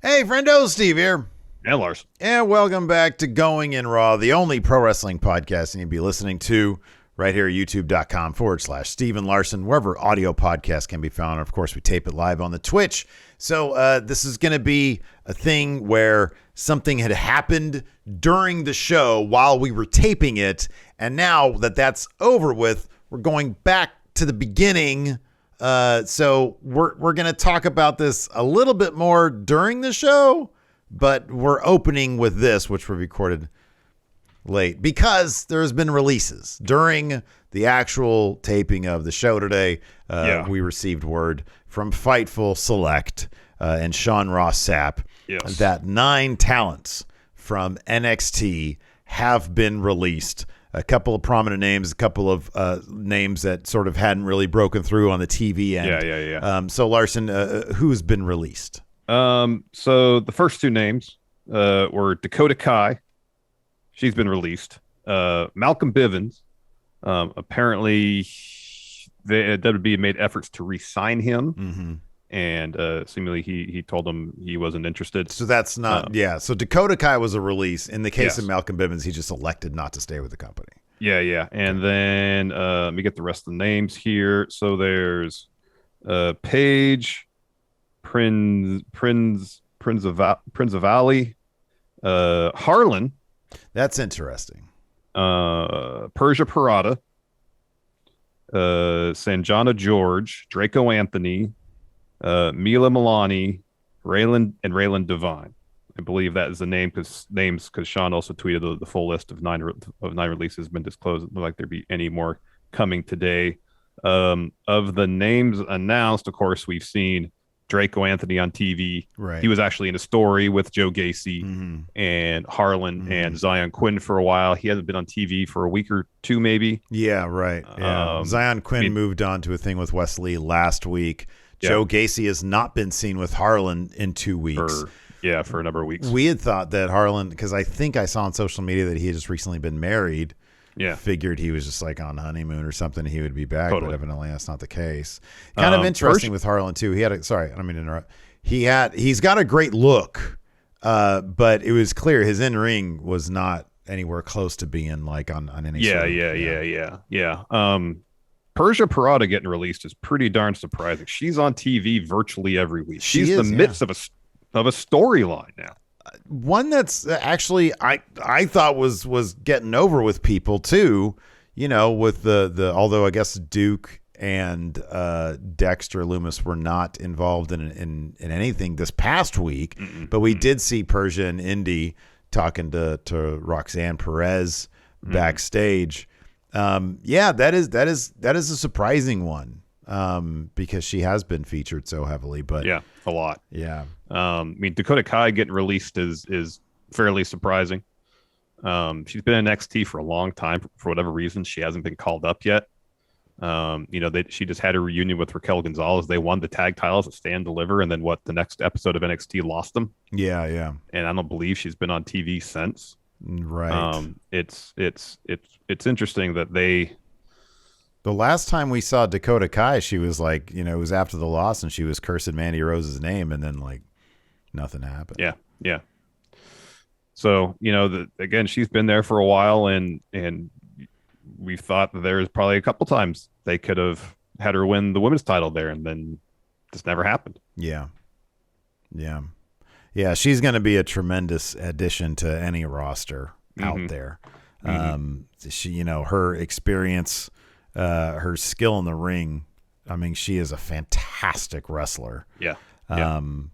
Hey, friendo, Steve here. And Larson. And welcome back to Going in Raw, the only pro wrestling podcast you need to be listening to right here at youtube.com/Steven Larson, wherever audio podcasts can be found. Of course, we tape it live on the Twitch. So this is going to be a thing where something had happened during the show while we were taping it. And now that that's over with, we're going back to the beginning. So we're going to talk about this a little bit more during the show, but we're opening with this, which we recorded late because there's been releases during the actual taping of the show today. We received word from Fightful Select and Sean Ross Sapp that 9 talents from NXT have been released. A couple of prominent names, a couple of names that sort of hadn't really broken through on the TV end. Yeah. So Larson, who's been released? So the first 2 names were Dakota Kai. She's been released. Malcolm Bivens. Apparently, the WWE made efforts to re-sign him, and seemingly he told them he wasn't interested. So that's not So Dakota Kai was a release. In the case of Malcolm Bivens, he just elected not to stay with the company. Yeah. And then let me get the rest of the names here. So there's Paige, Prinzavali, Harlan. That's interesting. Persia Parada, Sanjana George, Draco Anthony, Mila Milani, Raylan Devine. I believe that is the names because Sean also tweeted the full list of 9 releases has been disclosed. It doesn't look like there'd be any more coming today. Of the names announced, of course, we've seen Draco Anthony on TV. Right. He was actually in a story with Joe Gacy and Harlan and Zion Quinn for a while. He hasn't been on TV for a week or 2, maybe. Yeah, right. Yeah. Zion Quinn moved on to a thing with Wesley last week. Joe Gacy has not been seen with Harlan in 2 weeks. For a number of weeks. We had thought that Harlan, because I think I saw on social media that he had just recently been married. Yeah. Figured he was just like on honeymoon or something. He would be back, Totally. But evidently that's not the case. Kind of interesting with Harlan too. Sorry, I don't mean to interrupt. He's got a great look, but it was clear his in-ring was not anywhere close to being like on any. Yeah. Persia Parada getting released is pretty darn surprising. She's on TV virtually every week. She's in the midst of a storyline now. One that's actually I thought was getting over with people too, with the although I guess Duke and Dexter Loomis were not involved in anything this past week, but we did see Persia and Indy talking to Roxanne Perez backstage. That is a surprising one. Because she has been featured so heavily, but a lot. Yeah. Dakota Kai getting released is fairly surprising. She's been in NXT for a long time. For whatever reason, she hasn't been called up yet. She just had a reunion with Raquel Gonzalez. They won the tag titles at Stand Deliver, and then the next episode of NXT lost them. Yeah. And I don't believe she's been on TV since. Right. It's interesting that they. The last time we saw Dakota Kai, she was like, it was after the loss and she was cursing Mandy Rose's name and then like nothing happened. Yeah. So, again, she's been there for a while and we thought that there's probably a couple times they could have had her win the women's title there and then this never happened. Yeah. She's going to be a tremendous addition to any roster out there. She, her experience, her skill in the ring. I mean, she is a fantastic wrestler. Yeah. And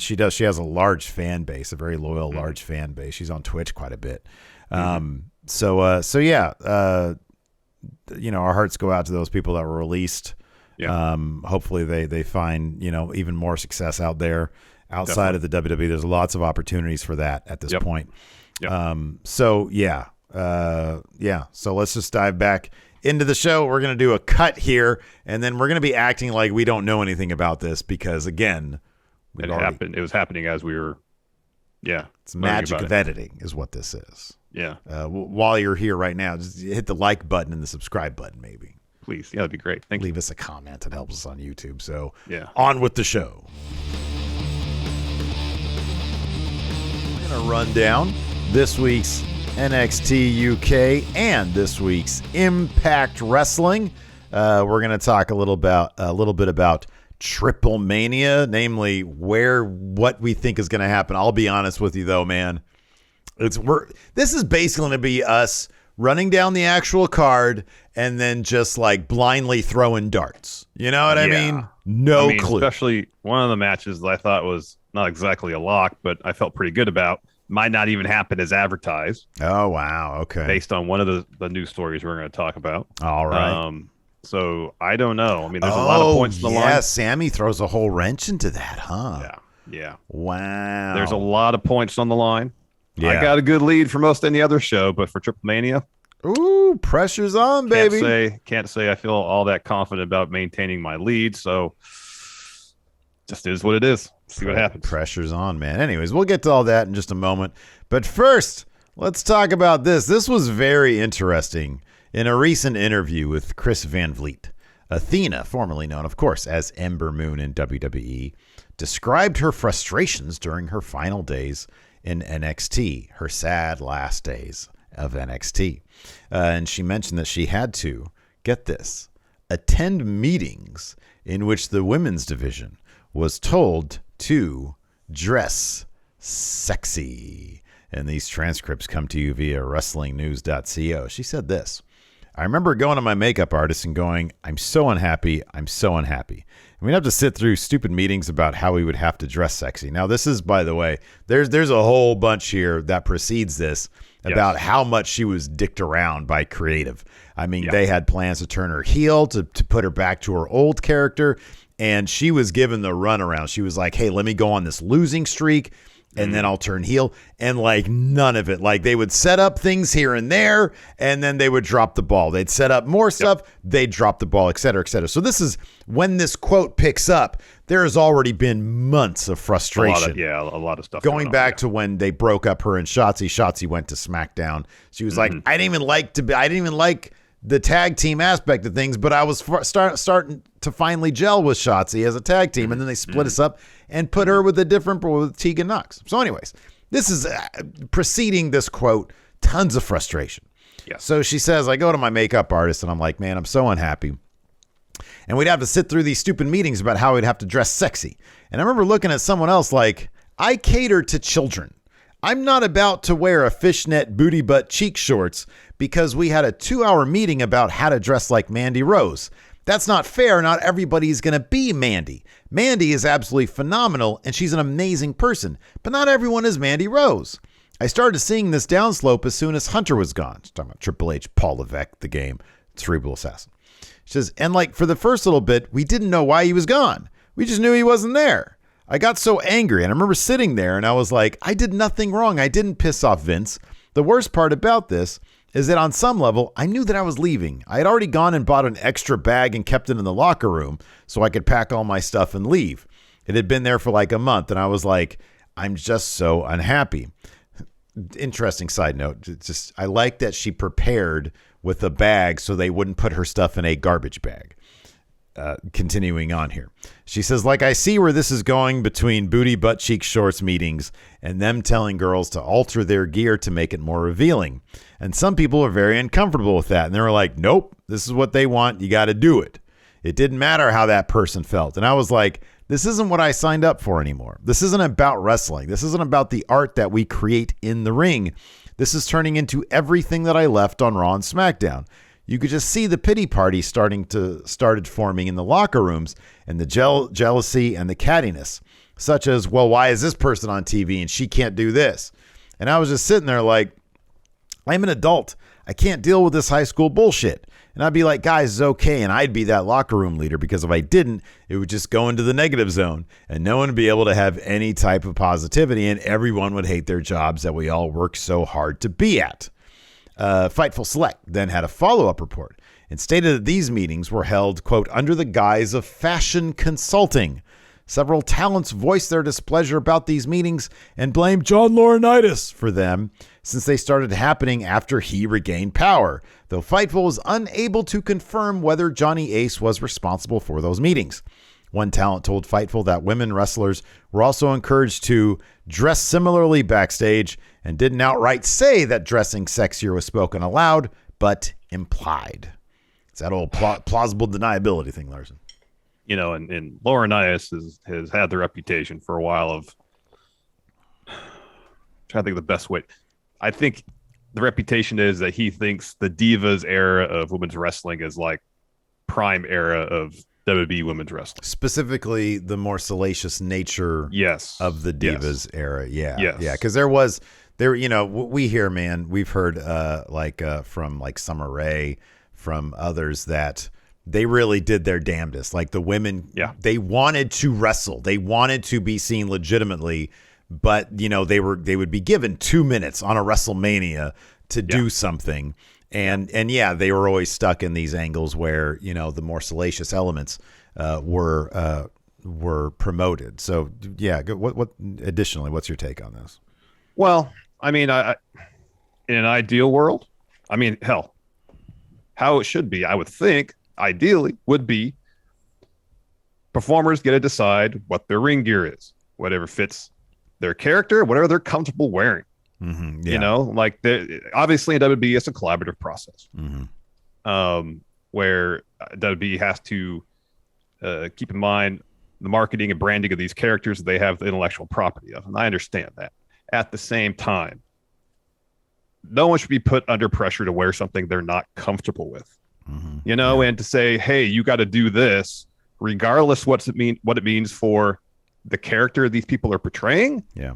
she has a large fan base, a very loyal, large fan base. She's on Twitch quite a bit. So our hearts go out to those people that were released. Yeah. Hopefully they find, even more success out there outside of the WWE. There's lots of opportunities for that at this point. Yep. So let's just dive back into the show. We're going to do a cut here, and then we're going to be acting like we don't know anything about this because, again, it happened. It was happening as we were. Yeah, it's magic of editing, is what this is. Yeah. While you're here right now, just hit the like button and the subscribe button, maybe. Please, that'd be great. Thank you. Leave us a comment. It helps us on YouTube. So, yeah, on with the show. run down this week's NXT UK and this week's Impact Wrestling. We're going to talk a little bit about Triplemania, namely what we think is going to happen. I'll be honest with you though, man. This is basically going to be us running down the actual card and then just like blindly throwing darts. You know what I mean? No clue. Especially one of the matches that I thought was not exactly a lock, but I felt pretty good about. Might not even happen as advertised. Oh, wow. Okay. Based on one of the news stories we're going to talk about. All right. So I don't know. I mean, there's a lot of points in the line. Yeah, Sammy throws a whole wrench into that, huh? Yeah. Wow. There's a lot of points on the line. Yeah. I got a good lead for most any other show, but for Triplemania, ooh, pressure's on, baby. Can't say I feel all that confident about maintaining my lead. So just is what it is. See what happens. Pressure's on, man. Anyways, we'll get to all that in just a moment. But first, let's talk about this. This was very interesting. In a recent interview with Chris Van Vliet, Athena, formerly known, of course, as Ember Moon in WWE, described her frustrations during her final days in NXT, her sad last days of NXT. And she mentioned that she had to, get this, attend meetings in which the women's division was told to dress sexy. And these transcripts come to you via wrestlingnews.co. She said this: I remember going to my makeup artist and going, I'm so unhappy. I'm so unhappy. And we'd have to sit through stupid meetings about how we would have to dress sexy. Now, this is, by the way, there's a whole bunch here that precedes this about how much she was dicked around by creative. I mean, they had plans to turn her heel, to put her back to her old character. And she was given the runaround. She was like, hey, let me go on this losing streak, and then I'll turn heel. And like none of it. Like they would set up things here and there, and then they would drop the ball. They'd set up more stuff, they'd drop the ball, et cetera, et cetera. So this is when this quote picks up. There has already been months of frustration. A lot of stuff going back to when they broke up her and Shotzi. Shotzi went to SmackDown. She was like, I didn't even like the tag team aspect of things, but I was starting to finally gel with Shotzi as a tag team, and then they split us up and put her with with Tegan Knox. So anyways, this is preceding this quote, tons of frustration. Yeah. So she says, I go to my makeup artist and I'm like, man, I'm so unhappy. And we'd have to sit through these stupid meetings about how we'd have to dress sexy. And I remember looking at someone else like, I cater to children. I'm not about to wear a fishnet booty butt cheek shorts because we had a 2-hour meeting about how to dress like Mandy Rose. That's not fair. Not everybody's going to be Mandy. Mandy is absolutely phenomenal, and she's an amazing person, but not everyone is Mandy Rose. I started seeing this downslope as soon as Hunter was gone. She's talking about Triple H, Paul Levesque, the game, Cerebral Assassin. She says, and like for the first little bit, we didn't know why he was gone. We just knew he wasn't there. I got so angry, and I remember sitting there, and I was like, I did nothing wrong. I didn't piss off Vince. The worst part about this is that on some level, I knew that I was leaving. I had already gone and bought an extra bag and kept it in the locker room so I could pack all my stuff and leave. It had been there for like a month, and I was like, I'm just so unhappy. Interesting side note. I like that she prepared with a bag so they wouldn't put her stuff in a garbage bag. Continuing on here. She says, like, I see where this is going between booty butt cheek shorts meetings and them telling girls to alter their gear to make it more revealing. And some people are very uncomfortable with that. And they were like, nope, this is what they want. You got to do it. It didn't matter how that person felt. And I was like, this isn't what I signed up for anymore. This isn't about wrestling. This isn't about the art that we create in the ring. This is turning into everything that I left on Raw and SmackDown. You could just see the pity party started forming in the locker rooms, and the jealousy and the cattiness, such as, well, why is this person on TV and she can't do this? And I was just sitting there like, I'm an adult. I can't deal with this high school bullshit. And I'd be like, guys, it's okay. And I'd be that locker room leader, because if I didn't, it would just go into the negative zone and no one would be able to have any type of positivity, and everyone would hate their jobs that we all work so hard to be at. Fightful Select then had a follow-up report and stated that these meetings were held, quote, under the guise of fashion consulting. Several talents voiced their displeasure about these meetings and blamed John Laurinaitis for them, since they started happening after he regained power, though Fightful was unable to confirm whether Johnny Ace was responsible for those meetings. One talent told Fightful that women wrestlers were also encouraged to dress similarly backstage and didn't outright say that dressing sexier was spoken aloud, but implied. It's that old plausible deniability thing, Larson. You know, and Laurinaitis has had the reputation for a while of trying to think of the best way. I think the reputation is that he thinks the Divas era of women's wrestling is like prime era of WWE women's wrestling. Specifically, the more salacious nature of the Divas era. Yeah. Yes. Yeah. Because you know, we hear, man, we've heard from like Summer Rae, from others, that they really did their damnedest. Like the women, they wanted to wrestle. They wanted to be seen legitimately, but you know, they would be given 2 minutes on a WrestleMania to do something. And they were always stuck in these angles where, you know, the more salacious elements were promoted. So what additionally, what's your take on this? Well, I mean, I in an ideal world, I mean, hell, how it should be, I would think, ideally, would be performers get to decide what their ring gear is, whatever fits their character, whatever they're comfortable wearing. Mm-hmm, you know, like obviously in WWE, it's a collaborative process, where WWE has to keep in mind the marketing and branding of these characters that they have the intellectual property of. And I understand that. At the same time, no one should be put under pressure to wear something they're not comfortable with, you know, and to say, hey, you got to do this regardless what it means for the character these people are portraying. Yeah.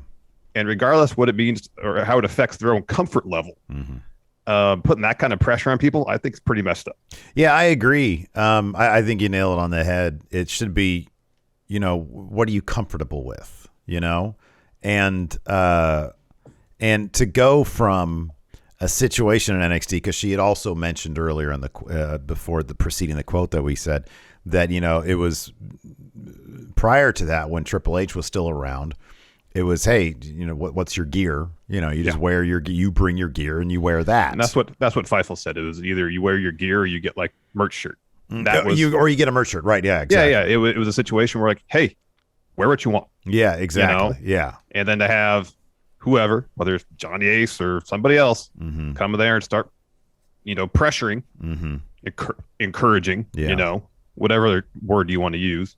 And regardless what it means or how it affects their own comfort level, putting that kind of pressure on people, I think is pretty messed up. Yeah, I agree. I think you nail it on the head. It should be, you know, what are you comfortable with, you know? And to go from a situation in NXT, because she had also mentioned earlier in the before the preceding the quote that we said that, you know, it was prior to that when Triple H was still around. It was, hey, you know, what's your gear? You know, you just wear you bring your gear and you wear that. And that's what Fightful said. It was either you wear your gear or you get like merch shirt. Or you get a merch shirt, right? Yeah, exactly. Yeah. It was a situation where like, hey, wear what you want. Yeah, exactly. You know? Yeah. And then to have whoever, whether it's Johnny Ace or somebody else, come there and start, you know, pressuring, encouraging, you know, whatever word you want to use,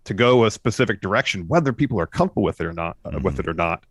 to go a specific direction, whether people are comfortable with it or not,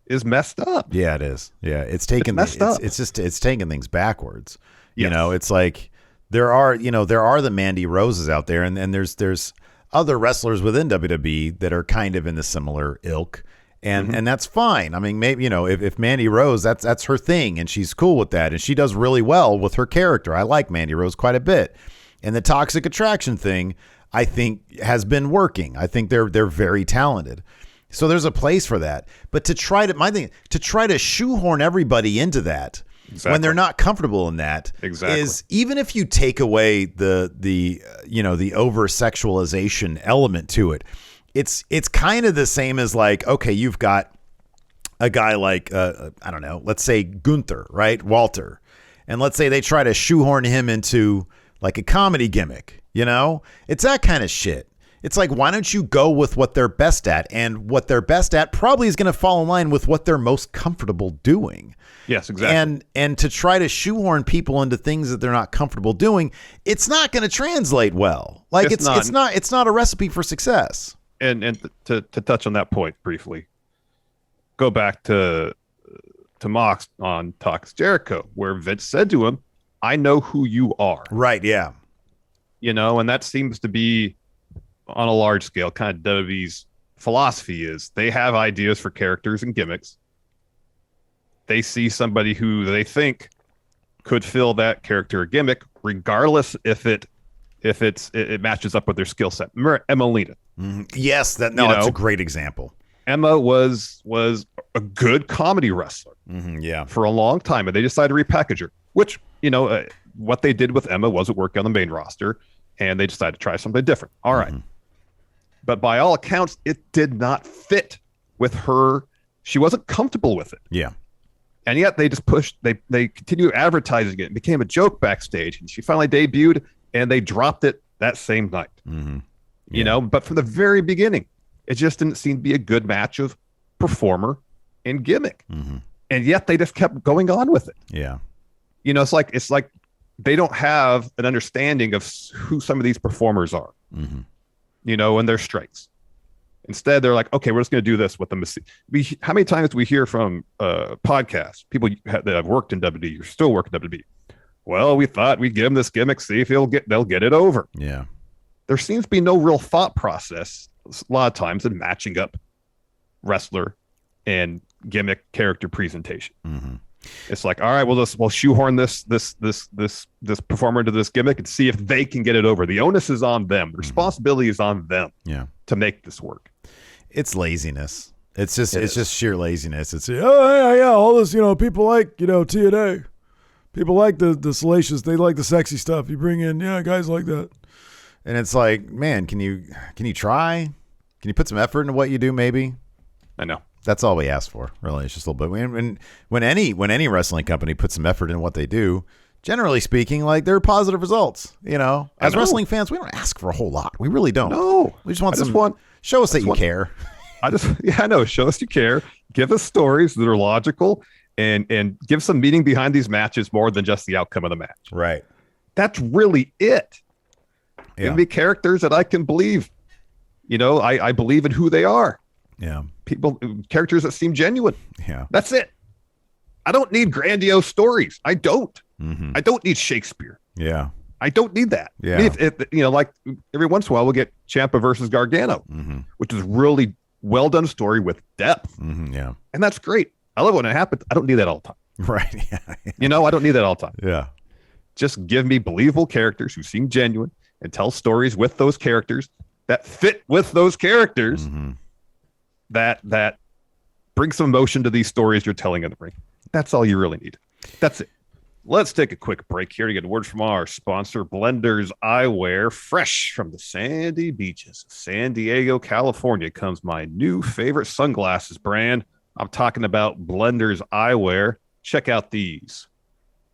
is messed up. Yeah, it is. Yeah, it's taken. It's taking things backwards. You know, it's like there are the Mandy Roses out there, and there's other wrestlers within WWE that are kind of in the similar ilk, and that's fine. I mean, maybe, you know, if Mandy Rose, that's her thing, and she's cool with that, and she does really well with her character. I like Mandy Rose quite a bit, and the Toxic Attraction thing, I think, has been working. I think they're very talented. So there's a place for that. But to try to shoehorn everybody into that when they're not comfortable in that is, even if you take away the over sexualization element to it, it's kind of the same as like, okay, you've got a guy like I don't know, let's say Gunther, right? Walter. And let's say they try to shoehorn him into like a comedy gimmick. You know, it's that kind of shit. It's like, why don't you go with what they're best at? And what they're best at probably is going to fall in line with what they're most comfortable doing. Yes, exactly. And to try to shoehorn people into things that they're not comfortable doing, it's not going to translate well. Like it's not a recipe for success. And to touch on that point briefly, go back to Mox on Talks Jericho, where Vince said to him, "I know who you are." Right. Yeah. You know, and that seems to be on a large scale kind of WWE's philosophy is they have ideas for characters and gimmicks. They see somebody who they think could fill that character or gimmick, regardless if it matches up with their skill set. Remember Emma Lena? Yes, that's a great example. Emma was a good comedy wrestler for a long time, and they decided to repackage her, which, you know, what they did with Emma wasn't working on the main roster, and they decided to try something different. All right. But by all accounts, it did not fit with her. She wasn't comfortable with it. Yeah. And yet they just they continued advertising it and became a joke backstage. And she finally debuted, and they dropped it that same night. you know, but from the very beginning, it just didn't seem to be a good match of performer and gimmick. And yet they just kept going on with it. Yeah. You know, it's like they don't have an understanding of who some of these performers are, you know, and their strengths. Instead, they're like, okay, we're just going to do this with them. How many times do we hear from podcasts, people that have worked in WWE or still work in WWE? Well, we thought we'd give them this gimmick, see if they'll get it over. Yeah. There seems to be no real thought process a lot of times in matching up wrestler and gimmick character presentation. It's like, all right, we'll shoehorn this performer into this gimmick and see if they can get it over. The onus is on them. The responsibility is on them. To make this work. It's laziness. It's just sheer laziness. It's all this, you know, people like, you know, TNA. People like the salacious. They like the sexy stuff. You bring in, guys like that. And it's like, man, can you try? Can you put some effort into what you do? Maybe. I know. That's all we ask for, really. It's just a little bit. When any wrestling company puts some effort in what they do, generally speaking, like, there are positive results. You know, as wrestling fans, we don't ask for a whole lot. We really don't. No, we just want show us that you care. I know. Show us you care. Give us stories that are logical, and give some meaning behind these matches more than just the outcome of the match. Right. That's really it. Give me characters that I can believe. You know, I believe in who they are. Yeah. Characters that seem genuine. Yeah. That's it. I don't need grandiose stories. I don't. I don't need Shakespeare. Yeah. I don't need that. Yeah. I mean, if you know, like every once in a while we'll get Ciampa versus Gargano, which is really well done story with depth. Yeah. And that's great. I love it when it happens. I don't need that all the time. Right. Yeah. You know, I don't need that all the time. Yeah. Just give me believable characters who seem genuine and tell stories with those characters that fit with those characters that bring some emotion to these stories you're telling in the ring. That's all you really need. That's it. Let's take a quick break here to get a word from our sponsor, Blenders Eyewear. Fresh from the sandy beaches of San Diego, California, comes my new favorite sunglasses brand. I'm talking about Blenders Eyewear. Check out these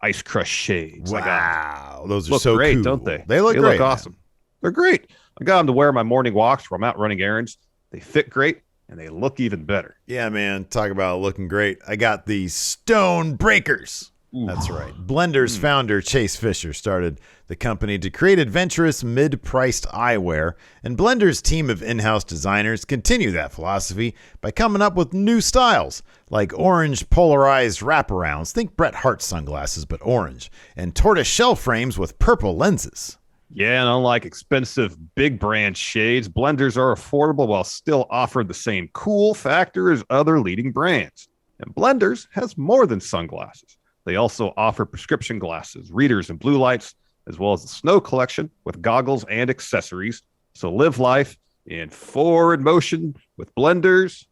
Ice Crush shades. Wow. Those are so great, cool. Don't they? They look great. Look awesome. They're great. I got them to wear my morning walks where I'm out running errands. They fit great, and they look even better. Yeah, man. Talk about looking great. I got the Stone Breakers. Ooh. That's right. Blenders founder Chase Fisher started the company to create adventurous, mid-priced eyewear, and Blenders' team of in-house designers continue that philosophy by coming up with new styles, like orange polarized wraparounds, think Bret Hart sunglasses but orange, and tortoise shell frames with purple lenses. Yeah, and unlike expensive big brand shades, Blenders are affordable while still offering the same cool factor as other leading brands. And Blenders has more than sunglasses. They also offer prescription glasses, readers, and blue lights, as well as the Snow collection with goggles and accessories. So live life in forward motion with Blenders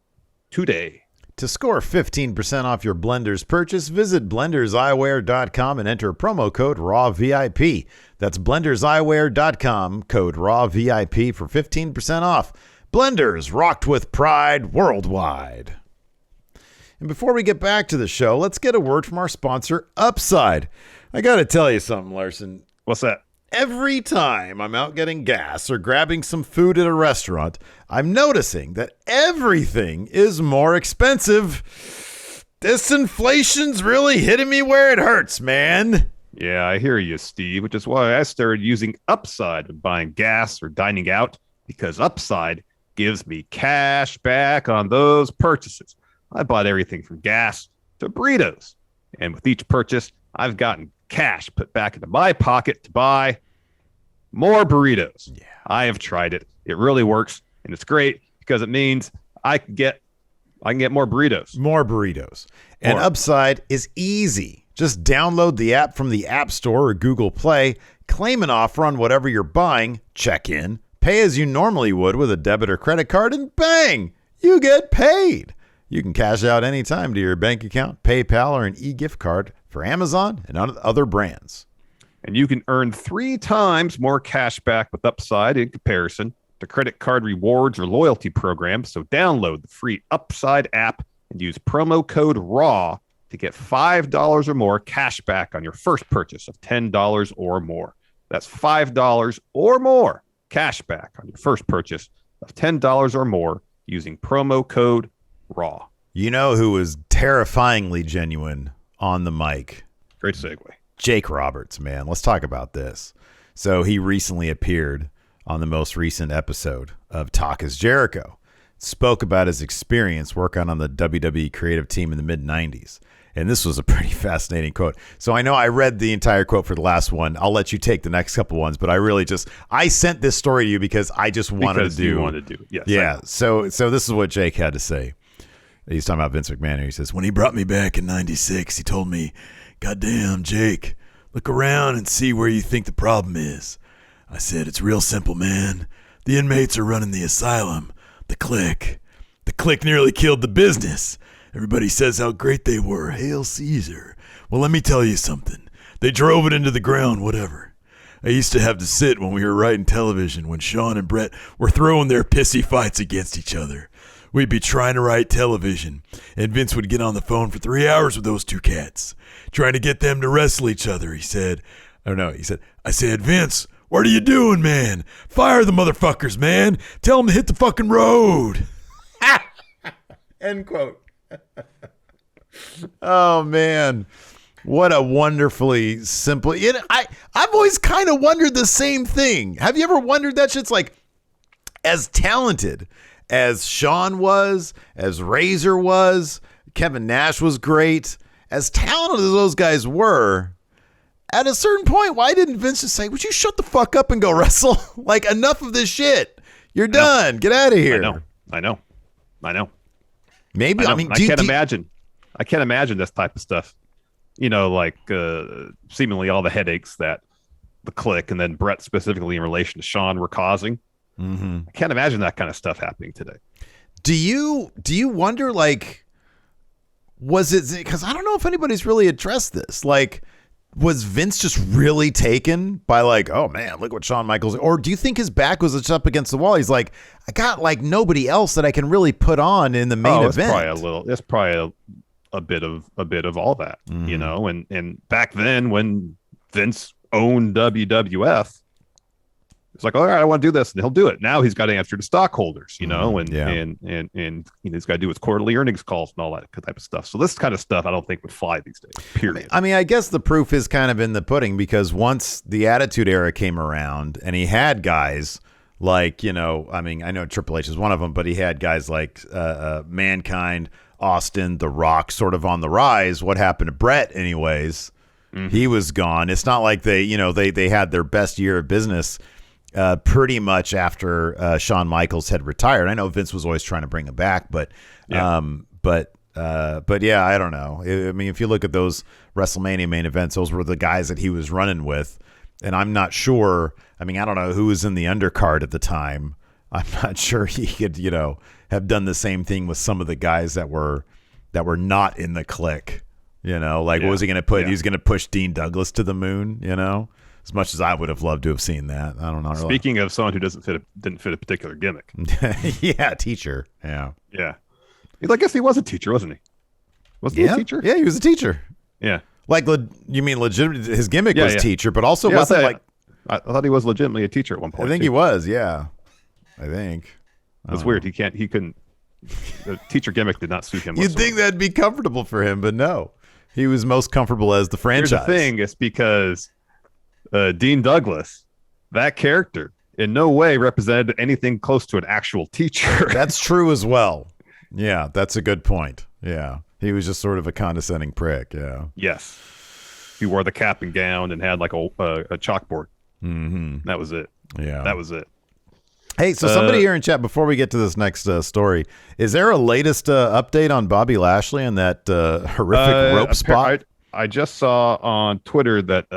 today. To score 15% off your Blenders purchase, visit blenderseyewear.com and enter promo code RAWVIP. That's blenderseyewear.com, code RAWVIP for 15% off. Blenders, rocked with pride worldwide. And before we get back to the show, let's get a word from our sponsor, Upside. I got to tell you something, Larson. What's that? Every time I'm out getting gas or grabbing some food at a restaurant, I'm noticing that everything is more expensive. This inflation's really hitting me where it hurts, man. Yeah, I hear you, Steve, which is why I started using Upside when buying gas or dining out, because Upside gives me cash back on those purchases. I bought everything from gas to burritos, and with each purchase, I've gotten cash put back into my pocket to buy more burritos. Yeah. I have tried it. It really works, and it's great because it means I can get more burritos. More burritos. And Upside is easy. Just download the app from the App Store or Google Play, claim an offer on whatever you're buying, check in, pay as you normally would with a debit or credit card, and bang, you get paid. You can cash out anytime to your bank account, PayPal, or an e-gift card for Amazon and other brands. And you can earn 3 times more cash back with Upside in comparison to credit card rewards or loyalty programs. So download the free Upside app and use promo code RAW to get $5 or more cash back on your first purchase of $10 or more. That's $5 or more cash back on your first purchase of $10 or more using promo code RAW. You know who was terrifyingly genuine on the mic? Great segue. Jake Roberts, man. Let's talk about this. So he recently appeared on the most recent episode of Talk is Jericho. Spoke about his experience working on the WWE creative team in the mid-90s. And this was a pretty fascinating quote. So I know I read the entire quote for the last one. I'll let you take the next couple ones, but I sent this story to you because I just wanted to do. You wanted to do. Yes. Yeah. So this is what Jake had to say. He's talking about Vince McMahon. He says, when he brought me back in 96, he told me, "Goddamn, Jake, look around and see where you think the problem is." I said, "It's real simple, man. The inmates are running the asylum. The Kliq. The Kliq nearly killed the business. Everybody says how great they were. Hail Caesar. Well, let me tell you something. They drove it into the ground, whatever. I used to have to sit when we were writing television when Sean and Brett were throwing their pissy fights against each other. We'd be trying to write television, and Vince would get on the phone for 3 hours with those two cats, trying to get them to wrestle each other," he said. I said, "Vince, what are you doing, man? Fire the motherfuckers, man. Tell them to hit the fucking road." End quote. Oh, man. What a wonderfully simple... I've always kind of wondered the same thing. Have you ever wondered that shit's like, as talented as Sean was, as Razor was, Kevin Nash was great, as talented as those guys were, at a certain point, why didn't Vince just say, "Would you shut the fuck up and go wrestle? Like, enough of this shit. You're done. Get out of here." I know. Maybe. I mean, I can't imagine this type of stuff. You know, like seemingly all the headaches that the Kliq and then Brett specifically in relation to Sean were causing. Mm-hmm. I can't imagine that kind of stuff happening today. Do you wonder, like, was it, because I don't know if anybody's really addressed this, like, was Vince just really taken by, like, "Oh man, look what Shawn Michaels," or do you think his back was just up against the wall? He's like, "I got like nobody else that I can really put on in the main event." It's probably a bit of all that, you know. And back then when Vince owned WWF, it's like, "All right, I want to do this," and he'll do it. Now he's got to answer to stockholders, you know, and you know, he's got to do his quarterly earnings calls and all that type of stuff. So this kind of stuff I don't think would fly these days. Period. I mean, I guess the proof is kind of in the pudding, because once the Attitude Era came around and he had guys like, you know, I mean, I know Triple H is one of them, but he had guys like Mankind, Austin, The Rock, sort of on the rise. What happened to Brett, anyways? Mm-hmm. He was gone. It's not like they had their best year of business pretty much after Shawn Michaels had retired. I know Vince was always trying to bring him back, but yeah, I don't know. I mean, if you look at those WrestleMania main events, those were the guys that he was running with, and I'm not sure. I mean, I don't know who was in the undercard at the time. I'm not sure he could, you know, have done the same thing with some of the guys that were not in the Kliq. You know, like, what was he going to put? He was going to push Dean Douglas to the moon, you know? As much as I would have loved to have seen that. I don't know. Speaking of someone who didn't fit a particular gimmick. Yeah, teacher. Yeah. Yeah. I guess he was a teacher, wasn't he? Wasn't he a teacher? Yeah, he was a teacher. Yeah. Like, you mean legitimate? His gimmick was teacher, but also wasn't like... I thought he was legitimately a teacher at one point. I think he was, yeah. I think. That's weird. He couldn't... The teacher gimmick did not suit him whatsoever. You'd think that'd be comfortable for him, but no. He was most comfortable as the franchise. Here's the thing. It's because... Dean Douglas, that character, in no way represented anything close to an actual teacher. That's true as well. Yeah, that's a good point. Yeah, he was just sort of a condescending prick. Yeah. Yes. He wore the cap and gown and had like a chalkboard. Mm-hmm. That was it. Yeah, that was it. Hey, so somebody here in chat, before we get to this next story, is there a latest update on Bobby Lashley and that horrific rope spot? I just saw on Twitter that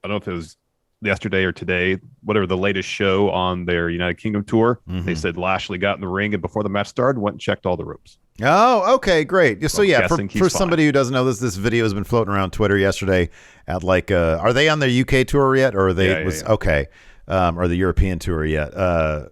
I don't know if it was yesterday or today, whatever the latest show on their United Kingdom tour, they said Lashley got in the ring and before the match started, went and checked all the ropes. Oh, okay, great. So yeah, for somebody who doesn't know this video has been floating around Twitter yesterday at like, are they on their UK tour yet? Or are they okay. Or the European tour yet?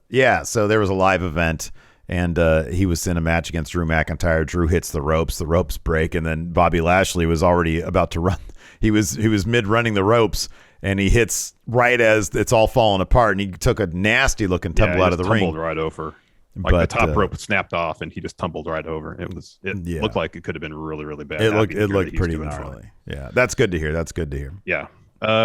Yeah. So there was a live event and he was in a match against Drew McIntyre. Drew hits the ropes break. And then Bobby Lashley was already about to run. he was mid running the ropes, and he hits right as it's all falling apart, and he took a nasty looking tumble out of the ring. Tumbled right over. Like the top rope snapped off, and he just tumbled right over. It looked like it could have been really, really bad. It looked pretty gnarly. Fine. Yeah, that's good to hear. Yeah.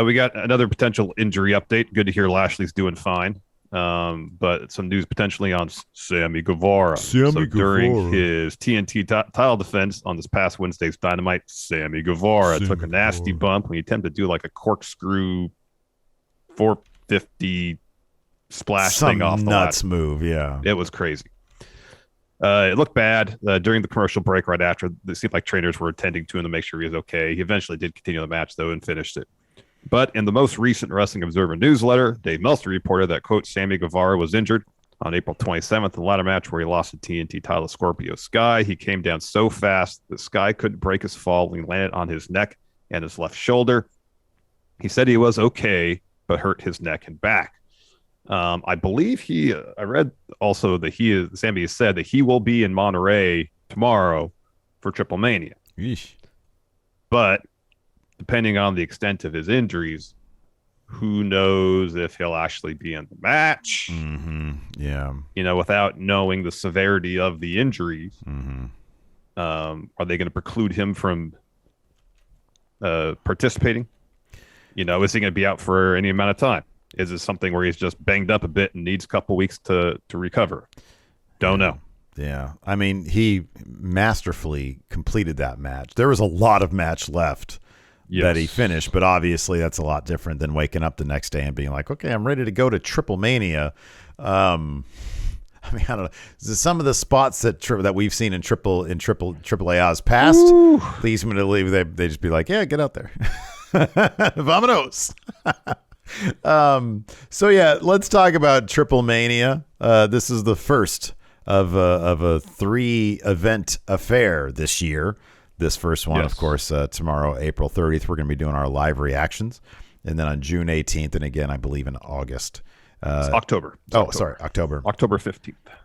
We got another potential injury update. Good to hear Lashley's doing fine. But some news potentially on Sammy Guevara. During his TNT title defense on this past Wednesday's Dynamite, Sammy Guevara took a nasty bump when he attempted to do like a corkscrew 450 splash thing off the nuts ladder. Move. Yeah, it was crazy. It looked bad during the commercial break right after. It seemed like trainers were attending to him to make sure he was okay. He eventually did continue the match, though, and finished it. But in the most recent Wrestling Observer newsletter, Dave Meltzer reported that, quote, Sammy Guevara was injured on April 27th in the ladder match where he lost the TNT title to Scorpio Sky. He came down so fast that Sky couldn't break his fall when he landed on his neck and his left shoulder. He said he was okay, but hurt his neck and back. I believe I read also that Sammy has said that he will be in Monterey tomorrow for Triplemania. Yeesh. But depending on the extent of his injuries, who knows if he'll actually be in the match. Mm-hmm. Yeah. Without knowing the severity of the injuries, are they going to preclude him from participating? Is he going to be out for any amount of time? Is it something where he's just banged up a bit and needs a couple weeks to recover? Don't know. Yeah. I mean, he masterfully completed that match. There was a lot of match left that he finished, but obviously that's a lot different than waking up the next day and being like, okay, I'm ready to go to Triplemania. I mean, I don't know. Some of the spots that we've seen in AAA's past leads me to believe they just be like, yeah, get out there. Vamonos. So yeah, let's talk about Triplemania. This is the first of a 3-event affair this year. This first one, of course, tomorrow, April 30th, we're going to be doing our live reactions, and then on June 18th, and again, I believe in August. It's October. October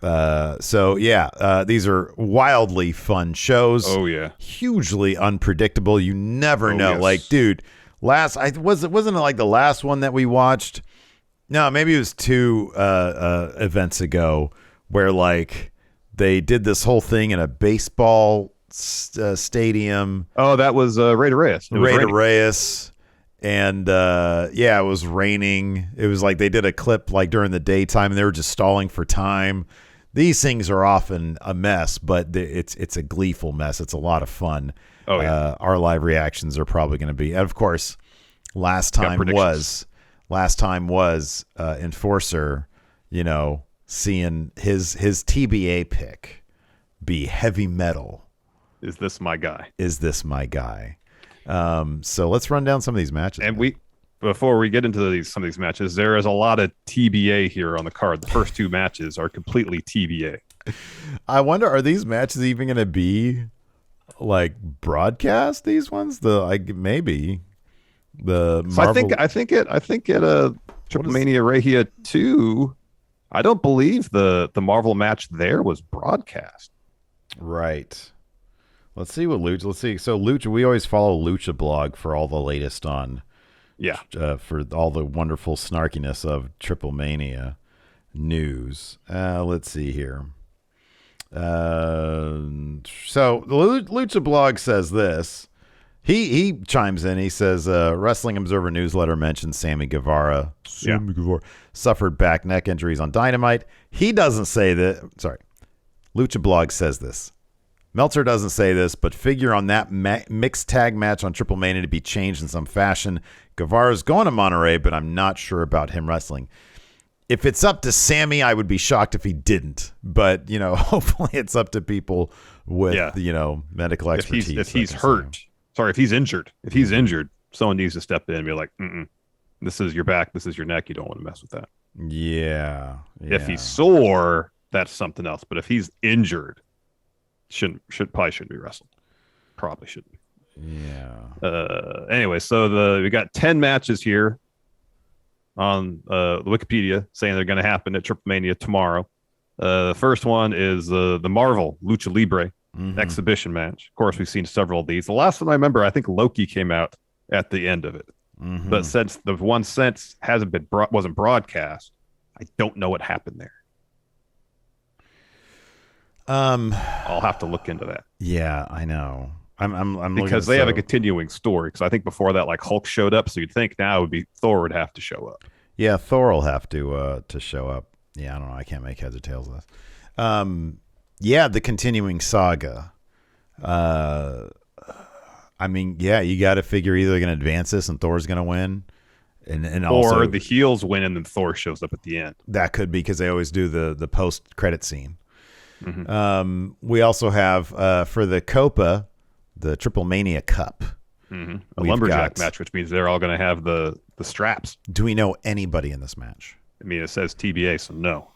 15th. So yeah, these are wildly fun shows. Oh yeah, hugely unpredictable. You never know. Yes. Like, dude. Wasn't it like the last one that we watched? No, maybe it was 2 events ago where like they did this whole thing in a baseball stadium. Oh, that was Rey Reyes. Reyes. And it was raining. It was like they did a clip like during the daytime and they were just stalling for time. These things are often a mess, but it's a gleeful mess. It's a lot of fun. Oh, yeah. Our live reactions are probably going to be, and of course, last time was Enforcer, seeing his TBA pick be heavy metal. Is this my guy? So let's run down some of these matches. And before we get into some of these matches, there is a lot of TBA here on the card. The first 2 matches are completely TBA. I wonder, are these matches even going to be like broadcast? These ones, maybe the Marvel. So I think at Triplemania Rahia 2, I don't believe the Marvel match there was broadcast. Right. Let's see what Lucha. Let's see. So Lucha, we always follow Lucha Blog for all the latest on. Yeah. For all the wonderful snarkiness of Triplemania news. Let's see here. So the Lucha Blog says this. He chimes in. He says, Wrestling Observer newsletter mentions Sammy Guevara. Guevara suffered back neck injuries on Dynamite. He doesn't say that. Sorry. Lucha Blog says this. Meltzer doesn't say this, but figure on that mixed tag match on Triplemania to be changed in some fashion. Guevara's going to Monterey, but I'm not sure about him wrestling. If it's up to Sammy, I would be shocked if he didn't. But, hopefully it's up to people with, medical expertise. If he's hurt. Sorry, if he's injured. If he's injured, someone needs to step in and be like, this is your back, this is your neck. You don't want to mess with that. Yeah. If he's sore, that's something else. But if he's injured, probably shouldn't be wrestling. Probably shouldn't be. Yeah. Anyway, so we got 10 matches here on the Wikipedia saying they're going to happen at Triplemania tomorrow. The first one is the Marvel Lucha Libre exhibition match. Of course, we've seen several of these. The last one I remember, I think Loki came out at the end of it. Mm-hmm. But since the one sense wasn't broadcast, I don't know what happened there. I'll have to look into that. Yeah, I know. I'm because they have a continuing story. Because I think before that, like Hulk showed up, so you'd think now it would be Thor would have to show up. Yeah, Thor will have to show up. Yeah, I don't know. I can't make heads or tails of this. Yeah, the continuing saga. I mean, yeah, you got to figure either they're going to advance this and Thor's going to win, and also, or the heels win and then Thor shows up at the end. That could be because they always do the post credit scene. Mm-hmm. We also have for the Copa, the Triplemania Cup, a lumberjack match, which means they're all going to have the straps. Do we know anybody in this match? I mean, it says TBA, so no.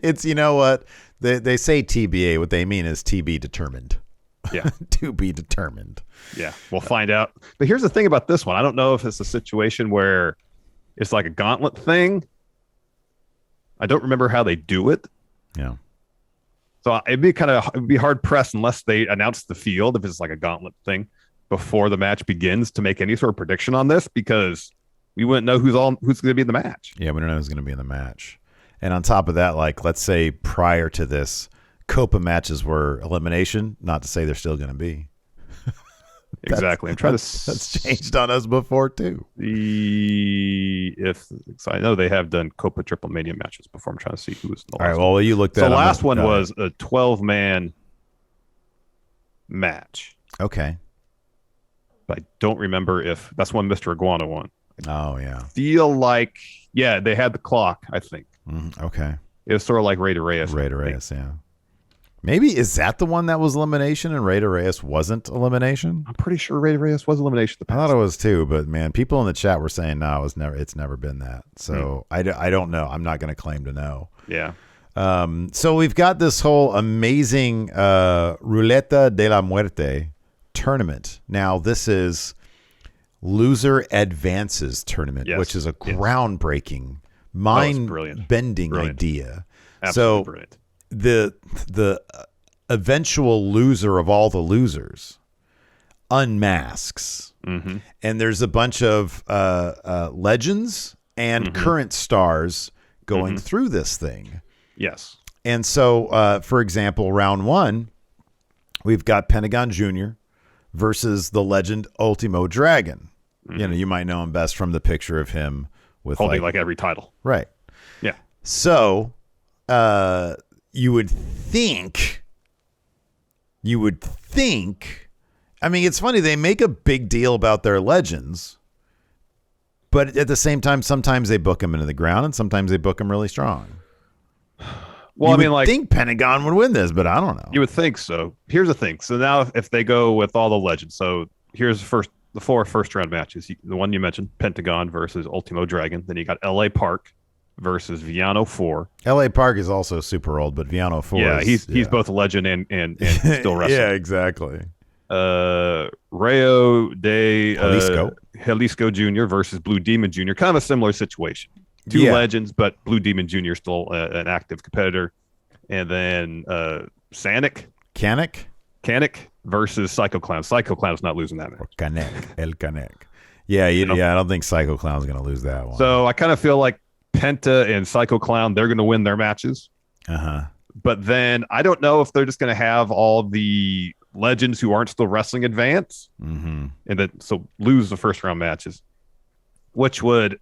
It's, you know what? They say TBA. What they mean is TB determined. Yeah. To be determined. Yeah. We'll find out. But here's the thing about this one. I don't know if it's a situation where it's like a gauntlet thing. I don't remember how they do it. Yeah. So it'd be hard pressed unless they announce the field, if it's like a gauntlet thing, before the match begins to make any sort of prediction on this, because we wouldn't know who's going to be in the match. Yeah, we don't know who's going to be in the match. And on top of that, like, let's say prior to this, Copa matches were elimination. Not to say they're still going to be. Exactly. That's changed on us before too. I know they have done Copa Triplemania matches before. I'm trying to see who was the last. All right. Well, you looked at the last one was a 12-man match. Okay. But I don't remember if that's when Mr. Iguana won. Oh yeah. Feel like they had the clock. I think. Okay. It was sort of like Rey de Reyes. Yeah. Maybe is that the one that was elimination and Rey de Reyes wasn't elimination? I'm pretty sure Rey de Reyes was elimination. I thought it was too, but man, people in the chat were saying no, it's never been that. So I don't know. I'm not going to claim to know. Yeah. So we've got this whole amazing Ruleta de la Muerte tournament. Now this is Loser Advances tournament, which is a groundbreaking, mind-bending idea. Absolutely brilliant. The eventual loser of all the losers unmasks, and there's a bunch of legends and current stars going through this thing. Yes. And so, for example, round one, we've got Pentagon Jr. versus the legend Ultimo Dragon. You know, you might know him best from the picture of him with holding like every title. Right. Yeah. So, you would think, I mean, it's funny. They make a big deal about their legends, but at the same time, sometimes they book them into the ground and sometimes they book them really strong. Well, I think Pentagon would win this, but I don't know. You would think so. Here's the thing. So now if they go with all the legends, so here's the 4 first round matches. The one you mentioned, Pentagon versus Ultimo Dragon. Then you got LA Park versus Viano 4. LA Park is also super old, but Viano 4 he's both a legend and still wrestling. Yeah, exactly. Rayo de Jalisco Jr. versus Blue Demon Jr. Kind of a similar situation. Two legends, but Blue Demon Jr. is still an active competitor. And then Kanik versus Psycho Clown. Psycho Clown's not losing that match. Kanek. Yeah, I don't think Psycho Clown's going to lose that one. So I kind of feel like Penta and Psycho Clown, they're going to win their matches. But then I don't know if they're just going to have all the legends who aren't still wrestling advance, and then so lose the first round matches, which would,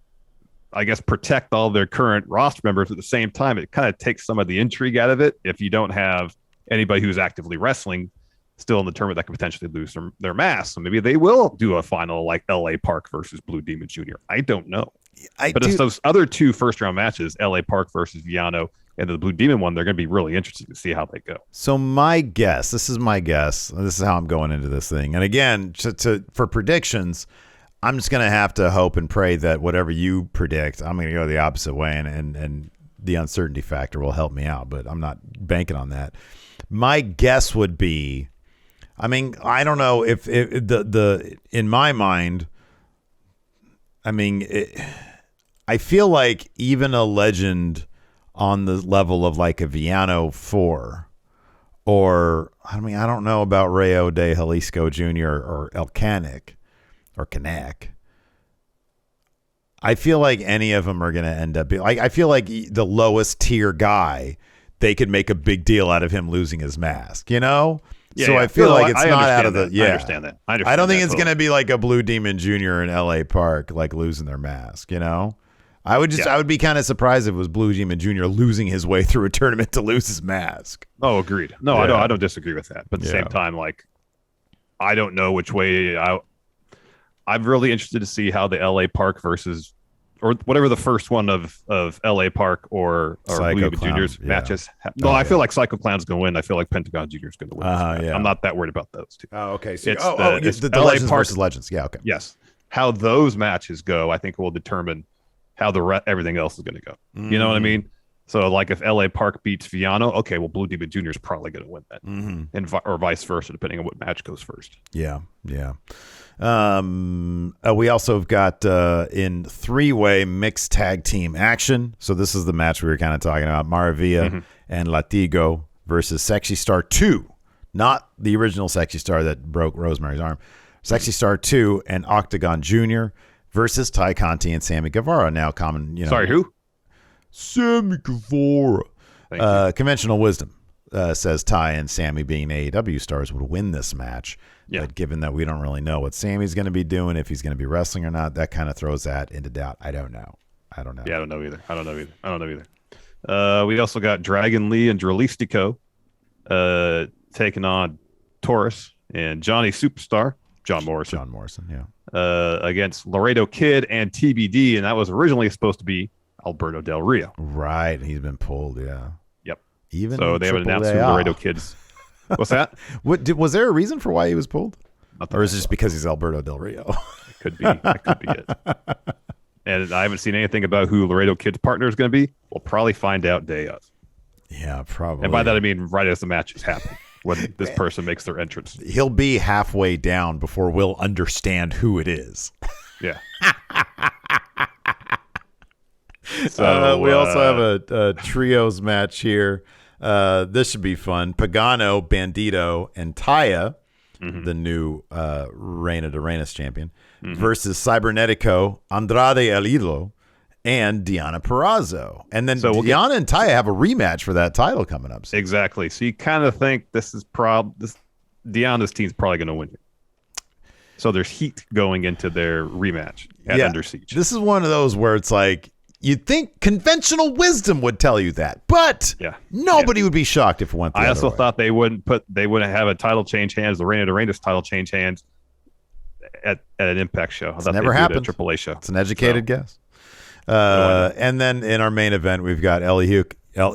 I guess, protect all their current roster members. At the same time, it kind of takes some of the intrigue out of it if you don't have anybody who's actively wrestling still in the tournament that could potentially lose their mask. So maybe they will do a final like LA Park versus Blue Demon Jr. I don't know. It's those other 2 first round matches, LA Park versus Viano and the Blue Demon one, they're going to be really interesting to see how they go. So my guess, this is how I'm going into this thing. And again, for predictions, I'm just going to have to hope and pray that whatever you predict, I'm going to go the opposite way, and the uncertainty factor will help me out, but I'm not banking on that. My guess would be, I mean, I don't know if in my mind, I mean, I feel like even a legend on the level of like a Viano 4 or I mean, I don't know about Rayo de Jalisco Jr. or El Canic or Canak. I feel like any of them are going to end up being like, I feel like the lowest tier guy, they could make a big deal out of him losing his mask, you know? Yeah, so yeah. I feel like it's I not out of that. the, yeah. I understand that. I don't think it's going to be like a Blue Demon Jr. in LA Park, like losing their mask, you know? I would be kind of surprised if it was Blue Demon Jr. losing his way through a tournament to lose his mask. Oh, agreed. No, Yeah. I don't disagree with that. But at the same time, like, I don't know which way. I'm really interested to see how the LA Park versus, or whatever the first one of LA Park or Blue Demon Junior's matches. No, I feel like Psycho Clown's going to win. I feel like Pentagon Junior's going to win. I'm not that worried about those two. Oh, okay. So, it's the LA Legends Park versus Legends. Yeah, okay. Yes. How those matches go, I think will determine how everything else is going to go. You know what I mean? So, like, if LA Park beats Viano, okay, well, Blue Demon Jr. is probably going to win that, and or vice versa, depending on what match goes first. Yeah, yeah. We also have got in three-way mixed tag team action. So this is the match we were kind of talking about: Maravilla and Latigo versus Sexy Star 2, not the original Sexy Star that broke Rosemary's arm. Sexy Star 2 and Octagon Jr. versus Ty Conti and Sammy Guevara. Now, common, Sorry, who? Sammy Guevara. Conventional wisdom says Ty and Sammy, being AEW stars, would win this match. Yeah. But given that we don't really know what Sammy's going to be doing, if he's going to be wrestling or not, that kind of throws that into doubt. I don't know. Yeah, I don't know either. We also got Dragon Lee and Dralistico taking on Taurus and Johnny Superstar, John Morrison, yeah. Against Laredo Kid and TBD, and that was originally supposed to be Alberto Del Rio. Right, he's been pulled, yeah. Yep. Even so they haven't announced who Laredo Kid's. What's that? Was there a reason for why he was pulled? Nothing, or is it just because he's Alberto Del Rio? It could be. That could be it. And I haven't seen anything about who Laredo Kid's partner is going to be. We'll probably find out day of. Yeah, probably. And by that I mean right as the match is happening, when this person makes their entrance. He'll be halfway down before we'll understand who it is. Yeah. So we also have a trios match here. This should be fun. Pagano, Bandito, and Taya, the new Reina de Reinas champion, versus Cybernetico, Andrade El Idolo, and Diana Purrazzo. And then Diana and Taya have a rematch for that title coming up soon. Exactly. So you kind of think Diana's team's probably going to win it. So there's heat going into their rematch at Under Siege. This is one of those where it's like, you'd think conventional wisdom would tell you that, but nobody would be shocked if it went the other way. I also thought they wouldn't have a title change hands, the Reina de Reinas title change hands at an Impact show. It's never happened. A AAA show. It's an educated guess. And then in our main event, we've got El Hijo del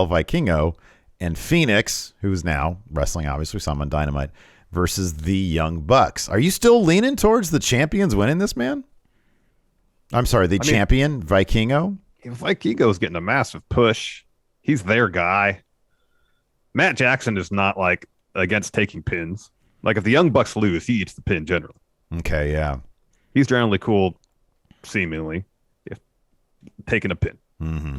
Vikingo and Phoenix, who's now wrestling, obviously, some on Dynamite, versus the Young Bucks. Are you still leaning towards the champions winning this, man? I'm sorry, champion, Vikingo? Vikingo's getting a massive push. He's their guy. Matt Jackson is not, like, against taking pins. Like, if the Young Bucks lose, he eats the pin generally. Okay, yeah. He's generally cool, seemingly, if taking a pin. Mm-hmm.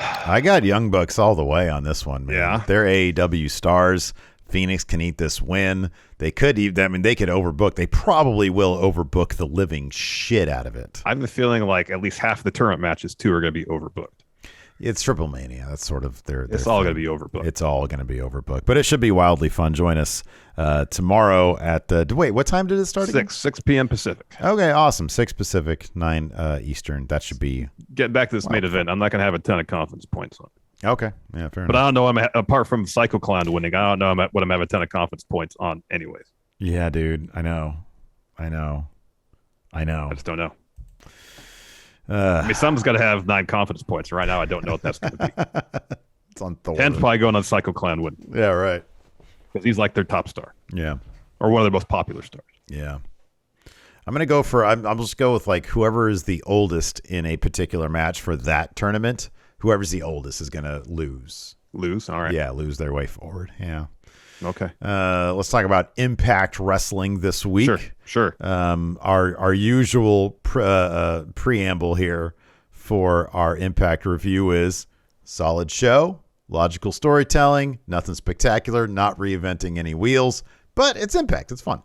I got Young Bucks all the way on this one, man. Yeah. They're AEW stars. Phoenix can eat this win. They could even, they could overbook. They probably will overbook the living shit out of it. I have a feeling like at least half the tournament matches too are going to be overbooked. It's Triplemania. That's sort of their It's all going to be overbooked. It's all going to be overbooked. But it should be wildly fun. Join us tomorrow at wait, what time did it start? 6 p.m. Pacific. Okay, awesome. 6 Pacific, 9 Eastern. That should be. Getting back to this main event, I'm not going to have a ton of confidence points on it. Okay, yeah, fair enough. But I don't know. Apart from Psycho Clown winning, I don't know what I'm having a ton of confidence points on, anyways. Yeah, dude. I know. I just don't know. Someone's got to have 9 confidence points. Right now, I don't know what that's going to be. It's on Thor. 10's probably going on Psycho Clown winning. Yeah, right. Because he's like their top star. Yeah. Or one of their most popular stars. Yeah. I'm going to go for, I'll just go with like whoever is the oldest in a particular match for that tournament. Whoever's the oldest is going to lose. Lose? All right. Yeah, lose their way forward. Yeah. Okay. Let's talk about Impact Wrestling this week. Sure. Our usual preamble here for our Impact review is solid show, logical storytelling, nothing spectacular, not reinventing any wheels, but it's Impact. It's fun.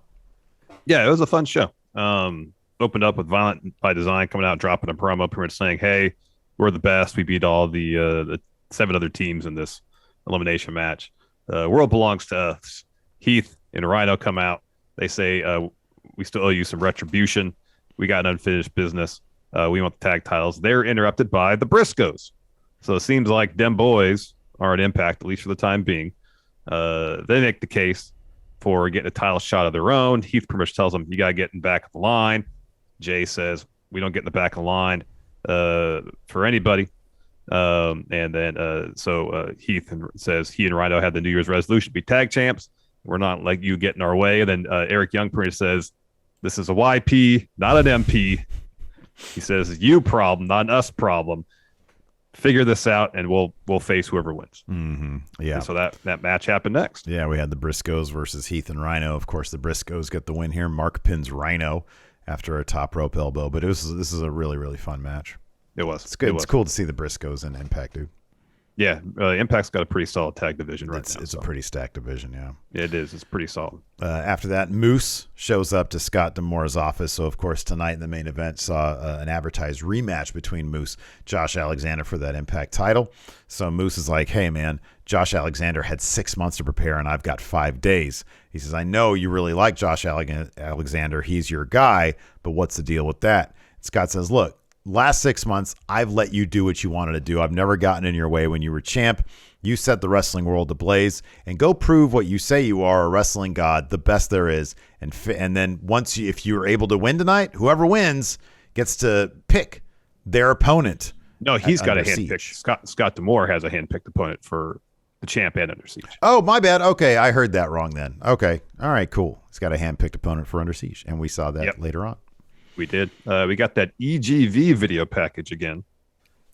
Yeah, it was a fun show. Opened up with Violent by Design coming out, dropping a promo, pretty much saying, "Hey, we're the best. We beat all the 7 other teams in this elimination match. World belongs to us." Heath and Rhino come out. They say, "We still owe you some retribution. We got unfinished business. We want the tag titles." They're interrupted by the Briscoes. So it seems like them boys are at Impact, at least for the time being. They make the case for getting a title shot of their own. Heath pretty much tells them, "You got to get in back of the line." Jay says, "We don't get in the back of the line for anybody." So Heath says he and Rhino had the New Year's resolution to be tag champs. We're not like you get in our way. And then Eric Young pretty much says, "This is a YP, not an MP." He says, "You problem, not an us problem. Figure this out, and we'll face whoever wins." Mm-hmm. Yeah. And so that match happened next. Yeah, we had the Briscoes versus Heath and Rhino. Of course, the Briscoes get the win here. Mark pins Rhino after a top rope elbow, but this is a really, really fun match. It was. It's good. It's cool to see the Briscoes in Impact, dude. Yeah, Impact's got a pretty solid tag division right now. It's a pretty stacked division, yeah. It is. It's pretty solid. After that, Moose shows up to Scott D'Amore's office. So, of course, tonight in the main event saw an advertised rematch between Moose, Josh Alexander for that Impact title. So Moose is like, "Hey, man, Josh Alexander had 6 months to prepare, and I've got 5 days." He says, "I know you really like Josh Alexander. He's your guy, but what's the deal with that?" Scott says, "Look, last 6 months, I've let you do what you wanted to do. I've never gotten in your way when you were champ. You set the wrestling world ablaze, and go prove what you say you are, a wrestling god, the best there is. And then if you're able to win tonight, whoever wins gets to pick their opponent." No, he's got a Under handpicked. Scott D'Amore has a handpicked opponent for the champ and Under Siege. Oh, my bad. Okay, I heard that wrong then. Okay, all right, cool. He's got a handpicked opponent for Under Siege, and we saw that later on. We did. We got that EGV video package again.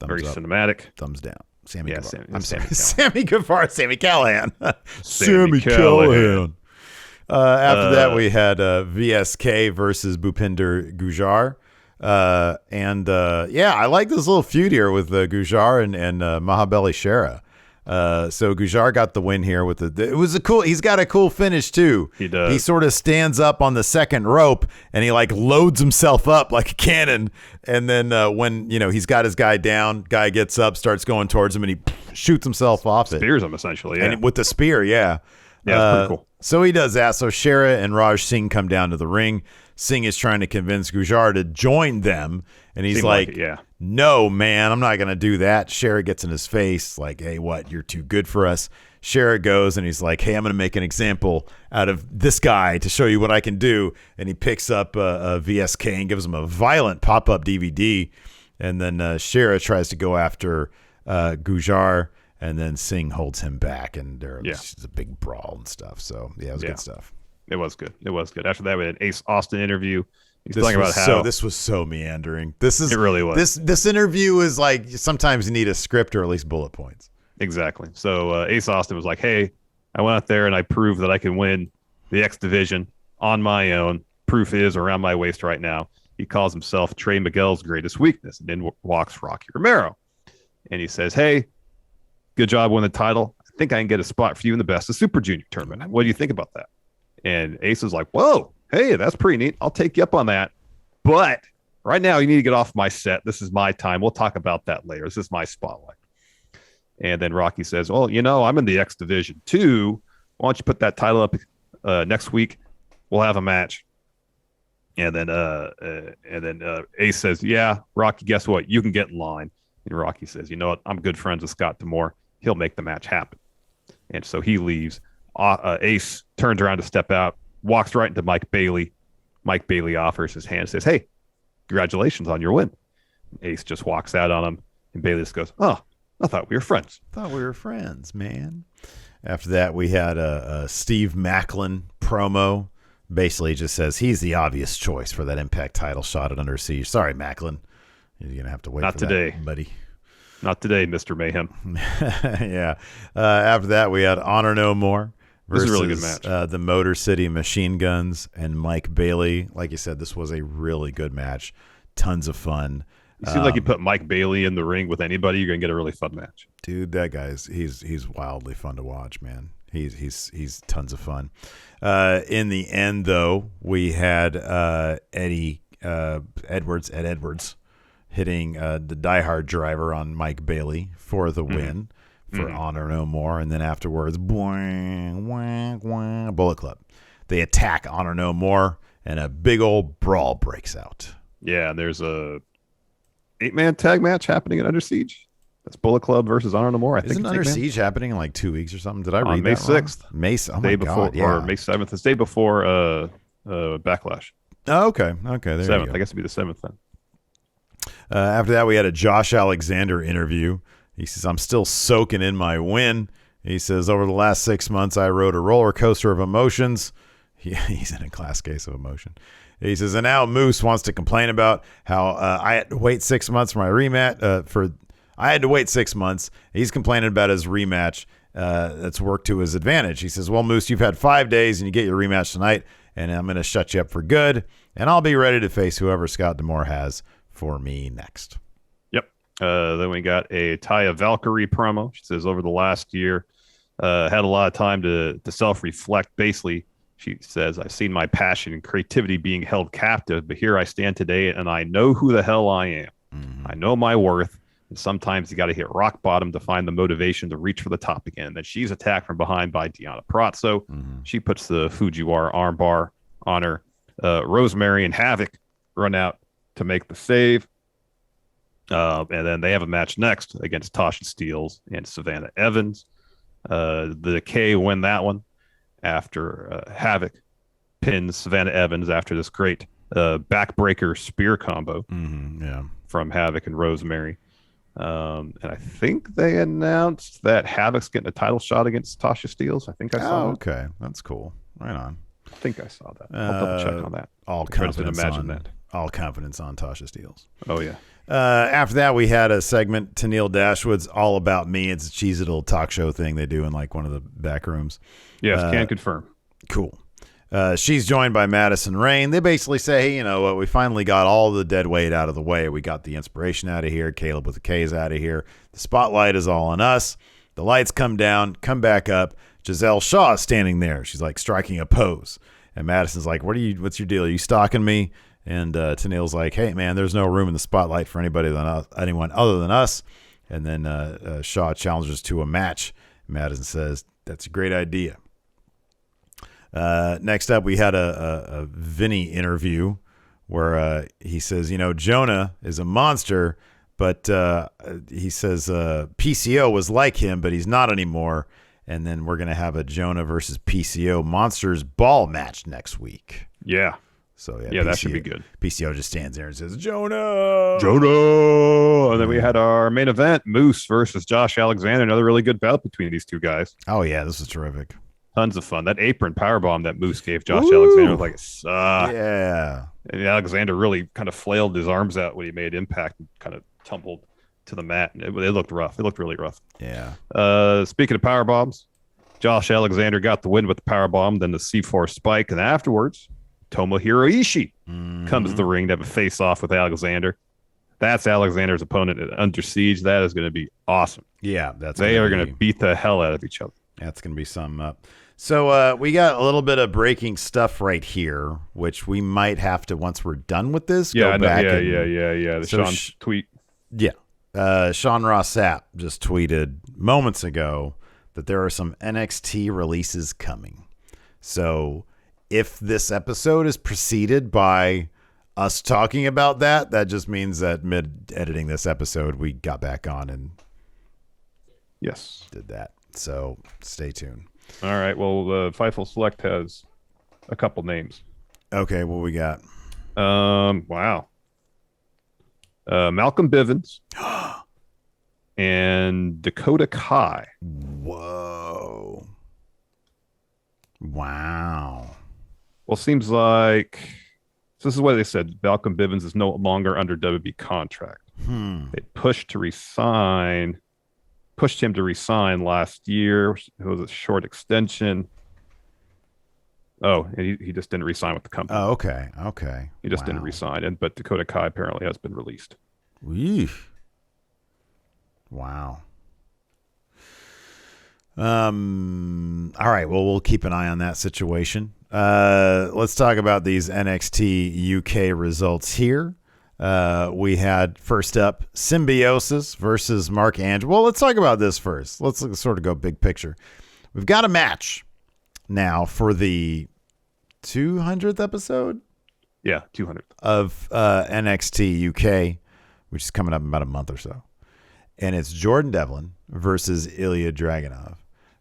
Very cinematic. Thumbs down. Sammy Guevara. I'm sorry. Sammy Guevara. Sammy Callahan. Sammy Callahan. After that, we had VSK versus Bhupinder Gujar. I like this little feud here with Gujar and Mahabali Shera. So Gujar got the win here with he's got a cool finish too. He does. He sort of stands up on the second rope and he like loads himself up like a cannon. And then when, he's got his guy down, guy gets up, starts going towards him and he shoots himself off it. Spears him essentially. Yeah. And with the spear. Yeah. Yeah. It's pretty cool. So he does that. So Shera and Raj Singh come down to the ring. Singh is trying to convince Gujar to join them. And he's "No, man, I'm not going to do that." Shera gets in his face like, "Hey, what? You're too good for us." Shera goes and he's like, "Hey, I'm going to make an example out of this guy to show you what I can do." And he picks up a VSK and gives him a violent pop-up DVD. And then Shera tries to go after Gujar. And then Singh holds him back. And there's a big brawl and stuff. So, yeah, it was good stuff. It was good. After that, we had an Ace Austin interview. He's talking about how this was so meandering. It really was. This interview is like sometimes you need a script or at least bullet points. Exactly. So Ace Austin was like, "Hey, I went out there and I proved that I can win the X Division on my own. Proof is around my waist right now." He calls himself Trey Miguel's greatest weakness, and then walks Rocky Romero, and he says, "Hey, good job winning the title. I think I can get a spot for you in the Best of Super Junior tournament. What do you think about that?" And Ace is like, "Whoa, hey, that's pretty neat. I'll take you up on that. But right now, you need to get off my set. This is my time. We'll talk about that later. This is my spotlight." And then Rocky says, "Well, I'm in the X Division too. Why don't you put that title up next week? We'll have a match." And then Ace says, "Yeah, Rocky, guess what? You can get in line." And Rocky says, "You know what? I'm good friends with Scott D'Amore. He'll make the match happen." And so he leaves. Ace turns around to step out, walks right into Mike Bailey. Mike Bailey offers his hand, says, "Hey, congratulations on your win." Ace just walks out on him, and Bailey just goes, "Oh, I thought we were friends." Thought we were friends, man. After that, we had a Steve Macklin promo. Basically just says he's the obvious choice for that Impact title shot at Under Siege. Sorry, Macklin. You're going to have to wait for that, buddy. Not today, Mr. Mayhem. Yeah. After that, we had Honor No More versus this is a really good match. The Motor City Machine Guns and Mike Bailey. Like you said, this was a really good match. Tons of fun. You seem like you put Mike Bailey in the ring with anybody, you're gonna get a really fun match. Dude, that guy's he's wildly fun to watch, man. He's tons of fun. In the end, though, we had Ed Edwards hitting the diehard driver on Mike Bailey for the win for Honor No More, and then afterwards, boing, wah, wah, Bullet Club. They attack Honor No More, and a big old brawl breaks out. Yeah, there's a 8-man tag match happening at Under Siege. That's Bullet Club versus Honor No More. I think Isn't Under Siege happening in like 2 weeks or something? Did I read on May that wrong? 6th? May oh my God, yeah. Or May 7th. It's the day before Backlash. Oh, okay. There 7th. you go. I guess it'd be the 7th then. After that, we had a Josh Alexander interview. He says, I'm still soaking in my win. He says, over the last 6 months, I rode a roller coaster of emotions. He's in a class case of emotion. He says, and now Moose wants to complain about how I had to wait 6 months for my rematch. I had to wait 6 months. He's complaining about his rematch that's worked to his advantage. He says, well, Moose, you've had 5 days and you get your rematch tonight, and I'm going to shut you up for good, and I'll be ready to face whoever Scott D'Amore has for me next. Yep. Then we got a Taya Valkyrie promo. She says, over the last year, had a lot of time to self-reflect. Basically, she says, I've seen my passion and creativity being held captive, but here I stand today, and I know who the hell I am. I know my worth. And sometimes you got to hit rock bottom to find the motivation to reach for the top again. Then she's attacked from behind by Deonna Purrazzo. She puts the Fujiwara armbar on her. Rosemary and Havoc run out to make the save. And then they have a match next against Tasha Steelz and Savannah Evans. The K win that one after Havoc pins Savannah Evans after this great backbreaker spear combo from Havoc and Rosemary. And I think they announced that Havoc's getting a title shot against Tasha Steelz. I think I saw that. Okay. That's cool. Right on. I think I saw that. I'll double check on that. All confidence on Tasha Steelz. Oh, yeah. After that, we had a segment, Tennille Dashwood's All About Me. It's a cheesy little talk show thing they do in like one of the back rooms. Yes, can confirm. Cool. She's joined by Madison Rayne. They basically say, hey, you know what? We finally got all the dead weight out of the way. We got the inspiration out of here. Caleb with the K's out of here. The spotlight is all on us. The lights come down, come back up. Giselle Shaw is standing there. She's like striking a pose. And Madison's like, what's your deal? Are you stalking me? And Tennille's like, hey, man, there's no room in the spotlight for anyone other than us. And then Shaw challenges to a match. Madison says, that's a great idea. Next up, we had a Vinny interview where he says, you know, Jonah is a monster, but he says PCO was like him, but he's not anymore. And then we're going to have a Jonah versus PCO Monsters Ball match next week. Yeah. So, yeah, that should be good. PCO just stands there and says, Jonah! And then we had our main event, Moose versus Josh Alexander. Another really good bout between these two guys. Oh, yeah, this was terrific. Tons of fun. That apron powerbomb that Moose gave Josh Alexander was like, it sucked. Yeah. And Alexander really kind of flailed his arms out when he made impact and kind of tumbled to the mat. And it looked rough. It looked really rough. Yeah. Speaking of power bombs, Josh Alexander got the win with the power bomb, then the C4 spike, and afterwards, Tomohiro Ishii comes to the ring to have a face-off with Alexander. That's Alexander's opponent at Under Siege. That is going to be awesome. Yeah, they are going to beat the hell out of each other. That's going to be something up. So we got a little bit of breaking stuff right here, which we might have to, once we're done with this, go back. The Sean tweet. Yeah. Sean Ross Sapp just tweeted moments ago that there are some NXT releases coming. So if this episode is preceded by us talking about that, that just means that mid-editing this episode, we got back on and did that. So stay tuned. All right. Well, Fightful Select has a couple names. Okay. What we got? Wow. Malcolm Bivens and Dakota Kai. Whoa. Wow. Well, seems like this is what they said. Malcolm Bivens is no longer under WWE contract. They pushed him to resign last year. It was a short extension. Oh, and he just didn't resign with the company. Oh, okay. He just didn't resign. But Dakota Kai apparently has been released. Eesh. Wow. All right. Well, we'll keep an eye on that situation. Let's talk about these NXT UK results here. We had first up Symbiosis versus Mark Andrews. Well, let's talk about this first. Let's sort of go big picture. We've got a match now for the 200th episode. Yeah, 200th of NXT UK, which is coming up in about a month or so. And it's Jordan Devlin versus Ilya Dragunov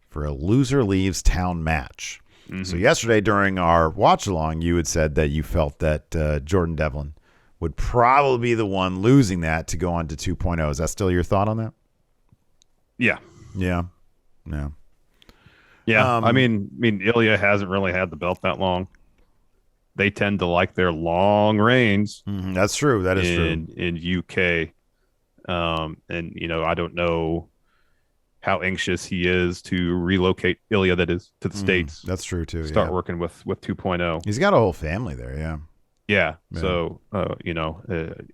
for a loser leaves town match. Mm-hmm. So yesterday during our watch along, you had said that you felt that Jordan Devlin would probably be the one losing that to go on to 2.0. Is that still your thought on that? Yeah. Yeah. Yeah. Yeah. I mean, Ilya hasn't really had the belt that long. They tend to like their long reigns. Mm-hmm. That's true. That is true. In UK. And, I don't know how anxious he is to relocate Ilya, that is, to the States. That's true, too. Start working with 2.0. He's got a whole family there, yeah. Yeah. So,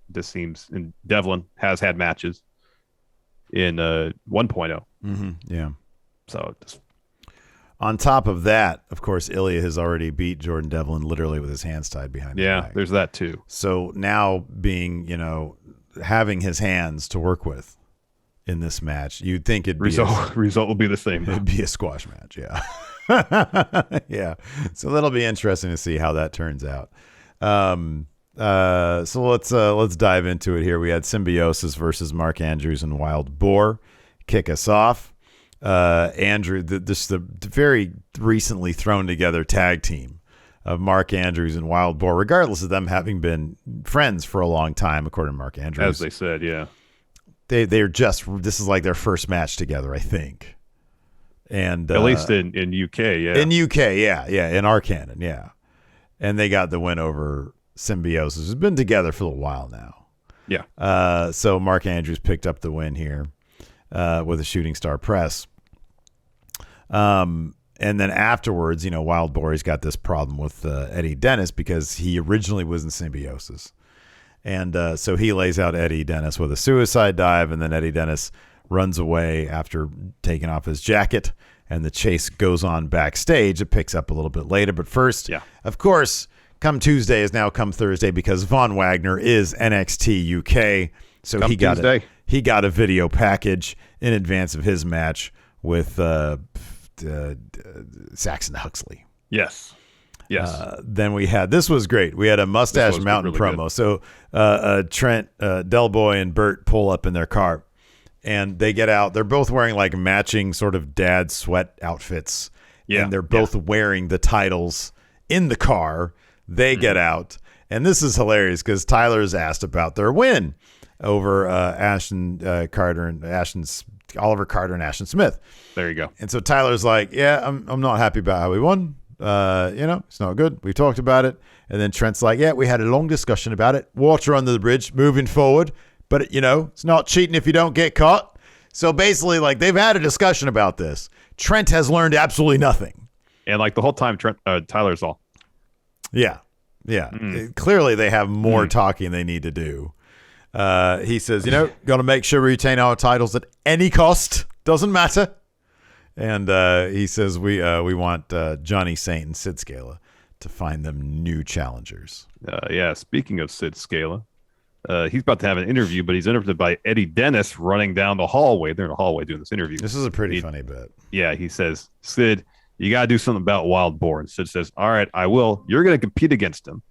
this seems, and Devlin has had matches in 1.0. Mm-hmm. Yeah. So, just, on top of that, of course, Ilya has already beat Jordan Devlin literally with his hands tied behind his back. Yeah, there's that too. So now having his hands to work with in this match, you'd think it'd be result will be the same. It'd be a squash match, yeah. Yeah. So that'll be interesting to see how that turns out. So let's dive into it here. We had Symbiosis versus Mark Andrews and Wild Boar kick us off. The very recently thrown together tag team of Mark Andrews and Wild Boar, regardless of them having been friends for a long time, according to Mark Andrews. As they said, yeah. This is like their first match together, I think. And at least in UK, yeah. In UK, yeah, in our canon, yeah. And they got the win over Symbiosis. It's been together for a little while now. Yeah. So Mark Andrews picked up the win here with a shooting star press. And then afterwards, Wild Boar, he's got this problem with Eddie Dennis because he originally was in Symbiosis. And so he lays out Eddie Dennis with a suicide dive, and then Eddie Dennis runs away after taking off his jacket, and the chase goes on backstage. It picks up a little bit later, but first, of course, come Tuesday is now come Thursday because Von Wagner is NXT UK. So he got a video package in advance of his match with Saxon Huxley. Yes. Then this was great. We had a Mustache Mountain really promo. Good. So Trent, Del Boy, and Bert pull up in their car, and they get out. They're both wearing like matching sort of dad sweat outfits. Yeah. And they're both wearing the titles in the car. They get out. And this is hilarious because Tyler's asked about their win over Oliver Carter and Ashton Smith. There you go. And so Tyler's like, yeah, I'm not happy about how we won. It's not good. We talked about it. And then Trent's like, yeah, we had a long discussion about it. Water under the bridge, moving forward. But, it's not cheating if you don't get caught. So basically, like, they've had a discussion about this. Trent has learned absolutely nothing. And like the whole time, Tyler's all. Yeah. Yeah. Clearly, they have more talking they need to do. He says, got to make sure we retain our titles at any cost. Doesn't matter. And he says we want Johnny Saint and Sid Scala to find them new challengers. Speaking of Sid Scala, he's about to have an interview, but he's interrupted by Eddie Dennis running down the hallway. They're in the hallway doing this interview. This is a pretty funny bit. Yeah, he says, Sid, you got to do something about Wild Boar. And Sid says, all right, I will. You're going to compete against him.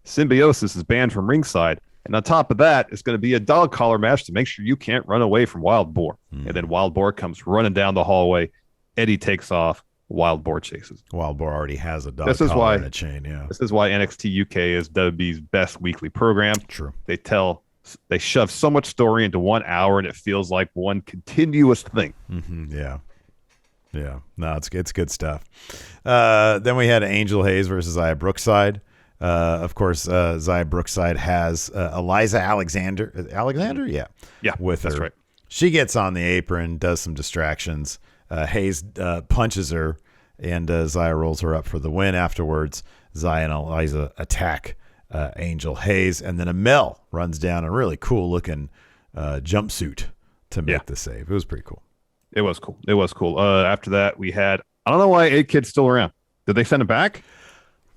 Symbiosis is banned from ringside. And on top of that, it's going to be a dog collar match to make sure you can't run away from Wild Boar. And then Wild Boar comes running down the hallway. Eddie takes off. Wild Boar chases. Wild Boar already has a dog collar and a chain. Yeah. This is why NXT UK is WWE's best weekly program. True. They shove so much story into 1 hour, and it feels like one continuous thing. Mm-hmm. Yeah. Yeah. No, it's good stuff. Then we had Angel Hayes versus Zaya Brookside. Of course, Zaya Brookside has Eliza Alexander. Alexander? Yeah. Yeah. With her. That's right. She gets on the apron, does some distractions. Hayes punches her, and Zaya rolls her up for the win afterwards. Zaya and Eliza attack Angel Hayes, and then Amel runs down a really cool looking jumpsuit to make the save. It was pretty cool. It was cool. After that, we had, I don't know why A-Kid's still around. Did they send him back?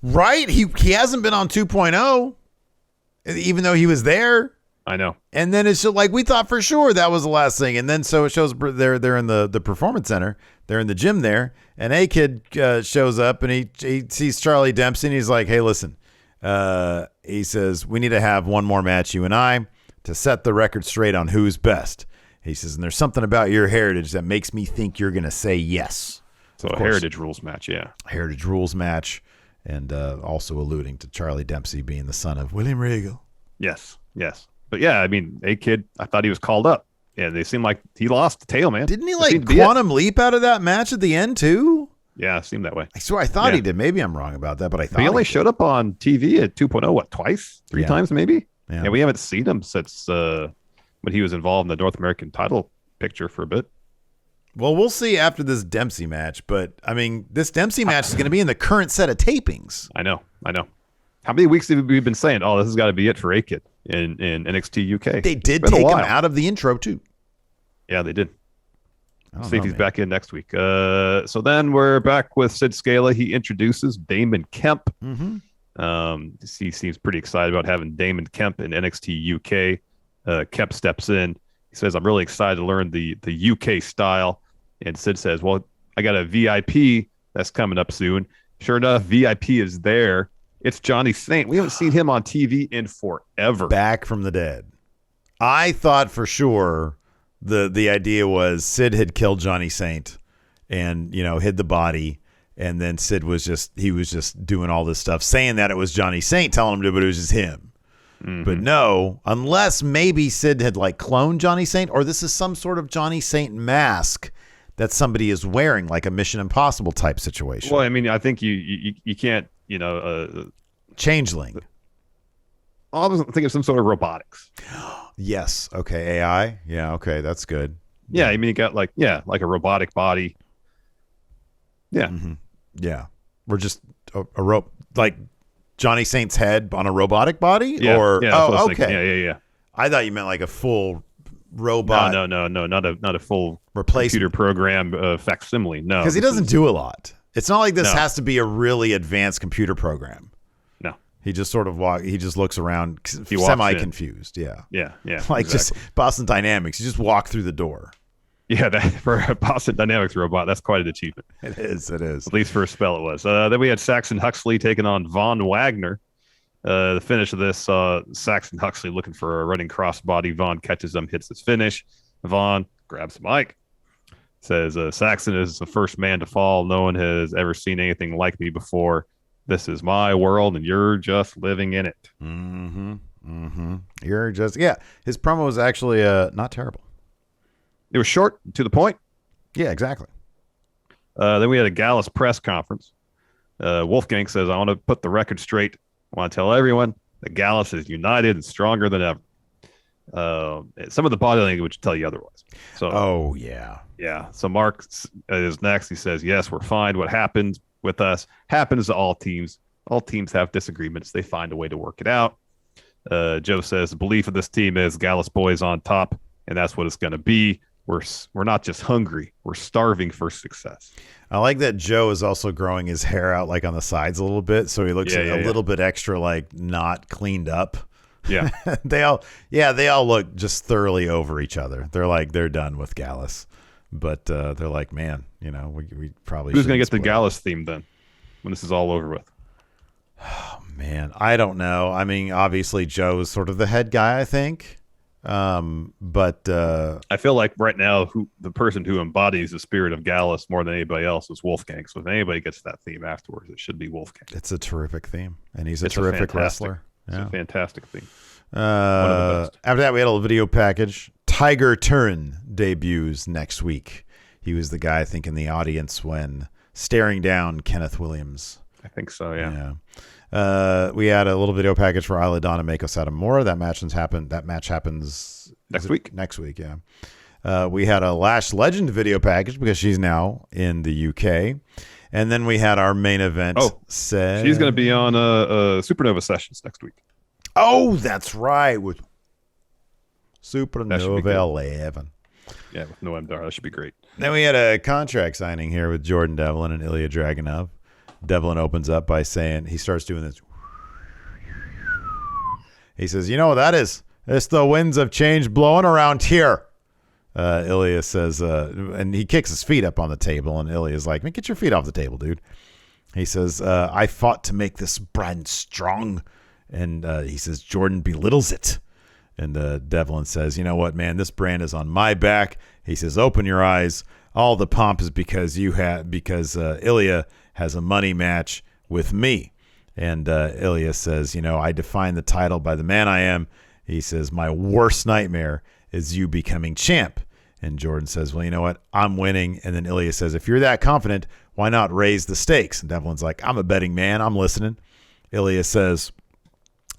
Right. He hasn't been on 2.0, even though he was there. I know. And then it's just like, we thought for sure that was the last thing. And then so it shows they're in the performance center. They're in the gym there. And A-Kid shows up and he sees Charlie Dempsey and he's like, hey, listen. He says, we need to have one more match, you and I, to set the record straight on who's best. He says, and there's something about your heritage that makes me think you're going to say yes. So a heritage rules match, yeah. Heritage rules match. And also alluding to Charlie Dempsey being the son of William Regal. Yes. But yeah, I mean, A-Kid, I thought he was called up. Yeah, they seemed like he lost the tail, man. Didn't he quantum leap out of that match at the end too? Yeah, it seeed that way. I swear I thought he did. Maybe I'm wrong about that, but I thought he only showed up on TV at 2.0, what, twice? Three times maybe? Yeah. And we haven't seen him since when he was involved in the North American title picture for a bit. Well, we'll see after this Dempsey match, but I mean, this Dempsey match is going to be in the current set of tapings. I know. How many weeks have we been saying, this has got to be it for A-Kid in NXT UK? They did take him out of the intro, too. Yeah, they did. See if he's back in next week. So then we're back with Sid Scala. He introduces Damon Kemp. Mm-hmm. He seems pretty excited about having Damon Kemp in NXT UK. Kemp steps in. He says, I'm really excited to learn the UK style. And Sid says, well, I got a VIP that's coming up soon. Sure enough, VIP is there. It's Johnny Saint. We haven't seen him on TV in forever. Back from the dead. I thought for sure the idea was Sid had killed Johnny Saint and, hid the body. And then Sid was just doing all this stuff, saying that it was Johnny Saint telling him to, but it was just him. Mm-hmm. But no, unless maybe Sid had cloned Johnny Saint, or this is some sort of Johnny Saint mask that somebody is wearing, like a Mission Impossible type situation. Well, I mean, I think you can't, changeling. I was thinking of some sort of robotics. Yes. Okay. AI. Yeah. Okay. That's good. Yeah. I mean, you got like a robotic body. Yeah. Mm-hmm. Yeah. We're just a rope, like Johnny Saint's head on a robotic body? Yeah. Or okay. Yeah. I thought you meant like a full robot. No. Not a full replacement computer program facsimile. No. Because he doesn't do a lot. It's not like this has to be a really advanced computer program. No. He just sort of he just looks around semi-confused. Yeah. Like just Boston Dynamics. You just walk through the door. Yeah, for a Boston Dynamics robot, that's quite an achievement. It is. At least for a spell it was. Then we had Saxon Huxley taking on Von Wagner. The finish of this, Saxon Huxley looking for a running crossbody. Von catches him, hits his finish. Von grabs the mic. Says, Saxon is the first man to fall. No one has ever seen anything like me before. This is my world, and you're just living in it. Mm-hmm. Mm-hmm. You're just, his promo was actually not terrible. It was short, to the point. Yeah, exactly. Then we had a Gallus press conference. Wolfgang says, I want to put the record straight. I want to tell everyone that Gallus is united and stronger than ever. Some of the body language tell you otherwise. So, yeah. So Mark is next. He says, yes, we're fine. What happens with us happens to all teams. All teams have disagreements. They find a way to work it out. Joe says the belief of this team is Gallus boys on top, and that's what it's going to be. We're not just hungry. We're starving for success. I like that Joe is also growing his hair out like on the sides a little bit, so he looks a little bit extra like not cleaned up. Yeah. They all look just thoroughly over each other. They're done with Gallus. But they're like, man, we probably Who's going to get the Gallus theme then when this is all over with? Oh, man, I don't know. I mean, obviously Joe is sort of the head guy, I think. But I feel like right now the person who embodies the spirit of Gallus more than anybody else is Wolfgang. So if anybody gets that theme afterwards, it should be Wolfgang. It's a terrific theme, and he's a terrific wrestler. It's a fantastic theme. After that, we had a little video package. Tiger Turin debuts next week. He was the guy, I think, in the audience when staring down Kenneth Williams. I think so, yeah. We had a little video package for Isla Dawn and Mako Satomura. That match happens next week. Next week, yeah. We had a Lash Legend video package because she's now in the UK. And then we had our main event. Oh, she's going to be on Supernova Sessions next week. Oh, that's right. With Supernova 11. Yeah, with Noam Dar. That should be great. Then we had a contract signing here with Jordan Devlin and Ilya Dragunov. Devlin opens up by saying, he starts doing this. He says, you know what that is? It's the winds of change blowing around here. Ilya says, and he kicks his feet up on the table, and Ilya's like, man, get your feet off the table, dude. He says, I fought to make this brand strong. And he says, Jordan belittles it. And Devlin says, you know what, man, this brand is on my back. He says, open your eyes. All the pomp is because Ilya has a money match with me. And Ilya says, you know, I define the title by the man I am. He says, my worst nightmare is you becoming champ. And Jordan says, well, you know what? I'm winning. And then Ilya says, if you're that confident, why not raise the stakes? And Devlin's like, I'm a betting man. I'm listening. Ilya says,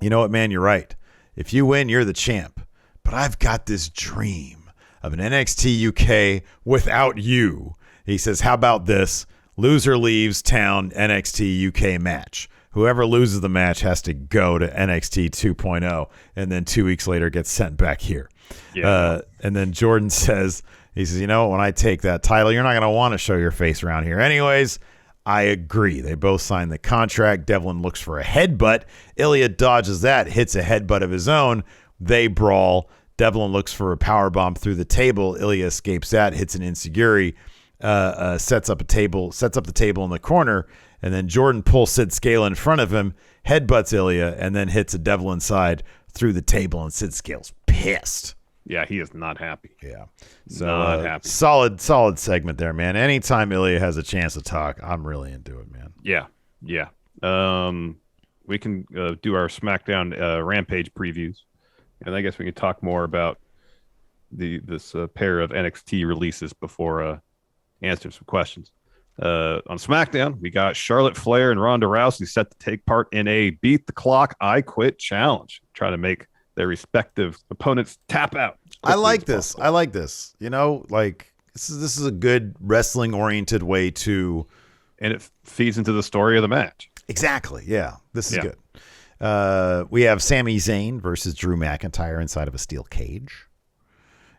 you know what, man? You're right. If you win, you're the champ. But I've got this dream of an NXT UK without you. He says, how about this? Loser leaves town NXT UK match. Whoever loses the match has to go to NXT 2.0 and then 2 weeks later gets sent back here. Yeah. And then Jordan says, he says, you know, when I take that title, you're not going to want to show your face around here. Anyways, I agree. They both sign the contract. Devlin looks for a headbutt. Ilya dodges that, hits a headbutt of his own. They brawl. Devlin looks for a powerbomb through the table. Ilya escapes that, hits an enziguri, sets up the table in the corner, and then Jordan pulls Sid Scala in front of him, headbutts Ilya, and then hits a Devlin side through the table, and Sid Scala's pissed. Yeah, he is not happy. Yeah. So not happy. Solid segment there, man. Anytime Ilya has a chance to talk, I'm really into it, man. Yeah. We can do our SmackDown Rampage previews. And I guess we can talk more about this pair of NXT releases before answering some questions. On SmackDown, we got Charlotte Flair and Ronda Rousey set to take part in a Beat the Clock, I Quit challenge, trying to make their respective opponents tap out. I like this. You know, like this is a good wrestling oriented way to, and it feeds into the story of the match. Exactly. Yeah, this is good. We have Sami Zayn versus Drew McIntyre inside of a steel cage,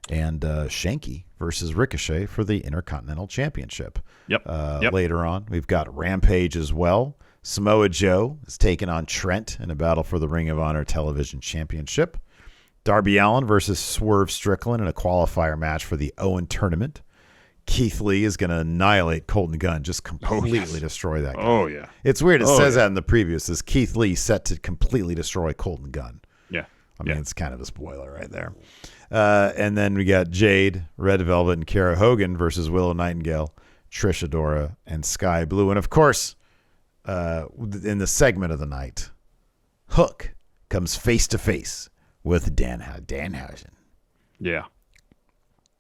and Shanky versus Ricochet for the Intercontinental Championship. Yep. Later on, we've got Rampage as well. Samoa Joe is taking on Trent in a battle for the Ring of Honor Television Championship. Darby Allin versus Swerve Strickland in a qualifier match for the Owen Tournament. Keith Lee is going to annihilate Colton Gunn, just completely destroy that guy. Oh, yeah. It's weird. It says that in the preview. It says Keith Lee set to completely destroy Colton Gunn. Yeah. I mean, it's kind of a spoiler right there. And then we got Jade, Red Velvet, and Kiera Hogan versus Willow Nightingale, Trish Adora, and Sky Blue. And, of course, in the segment of the night, Hook comes face-to-face with Danhausen. Yeah.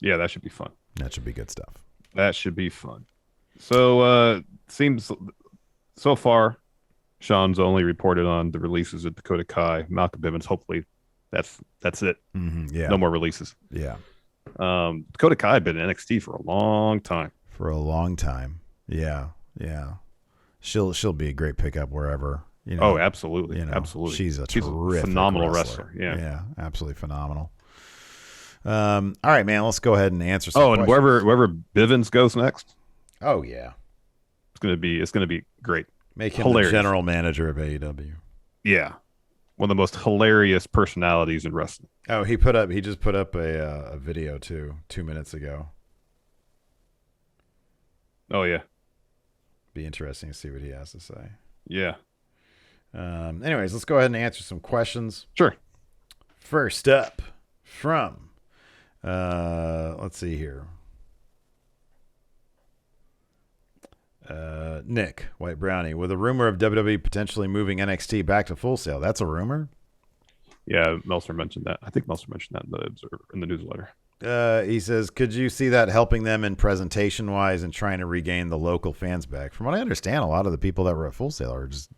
Yeah, that should be fun. That should be good stuff. That should be fun. So, seems so far, Sean's only reported on the releases of Dakota Kai, Malcolm Bivens. Hopefully, that's it. Mm-hmm, yeah. No more releases. Yeah. Dakota Kai had been in NXT for a long time. Yeah. She'll be a great pickup wherever. You know, oh, absolutely. Absolutely. She's a terrific phenomenal wrestler. Yeah, absolutely phenomenal. All right, man. Let's go ahead and answer some questions. And wherever Bivens goes next. Oh yeah, it's gonna be great. Make him the general manager of AEW. Yeah, one of the most hilarious personalities in wrestling. Oh, he just put up a video too 2 minutes ago. Oh yeah, be interesting to see what he has to say. Yeah. Anyways, let's go ahead and answer some questions. Sure. First up from, let's see here. Nick White Brownie, with a rumor of WWE potentially moving NXT back to Full Sail. That's a rumor? Yeah, Meltzer mentioned that. I think Meltzer mentioned that in the newsletter. He says, could you see that helping them in presentation-wise and trying to regain the local fans back? From what I understand, a lot of the people that were at Full Sail are just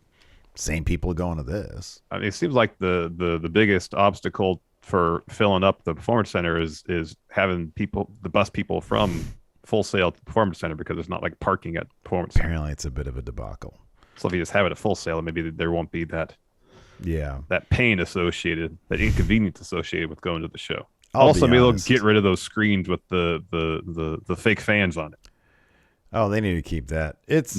same people going to this. I mean, it seems like the biggest obstacle for filling up the Performance Center is having the bus people from Full Sail at the Performance Center because there's not like parking at Performance Center. Apparently, it's a bit of a debacle. So if you just have it at Full Sail, maybe there won't be that pain associated, that inconvenience associated with going to the show. Also, maybe they'll get rid of those screens with the fake fans on it. Oh, they need to keep that. It's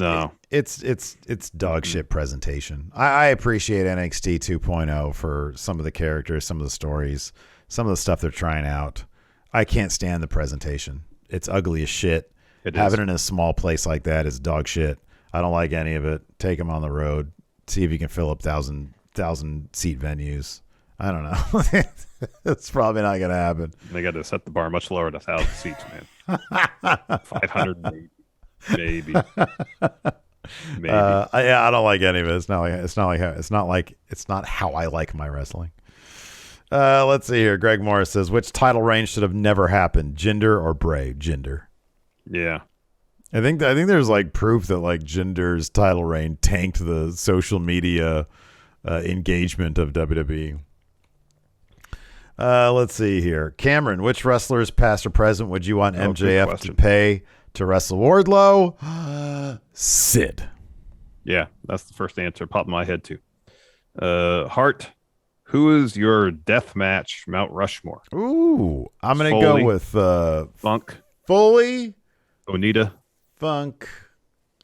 dog shit presentation. I appreciate NXT 2.0 for some of the characters, some of the stories, some of the stuff they're trying out. I can't stand the presentation. It's ugly as shit. Having it in a small place like that is dog shit. I don't like any of it. Take them on the road. See if you can fill up 1,000 seat venues. I don't know. It's probably not going to happen. They got to set the bar much lower to 1,000 seats, man. 500 maybe. I don't like any of it. It's not how I like my wrestling. Let's see here. Greg Morris says, which title reign should have never happened? Jinder or Bray? Jinder. Yeah. I think there's like proof that like Jinder's title reign tanked the social media engagement of WWE. Let's see here. Cameron, which wrestlers, past or present, would you want MJF to pay to wrestle Wardlow? Sid. Yeah, that's the first answer. Popped in my head too. Hart, who is your death match Mount Rushmore? Ooh, I'm gonna go with Funk, Foley, Onita. Funk,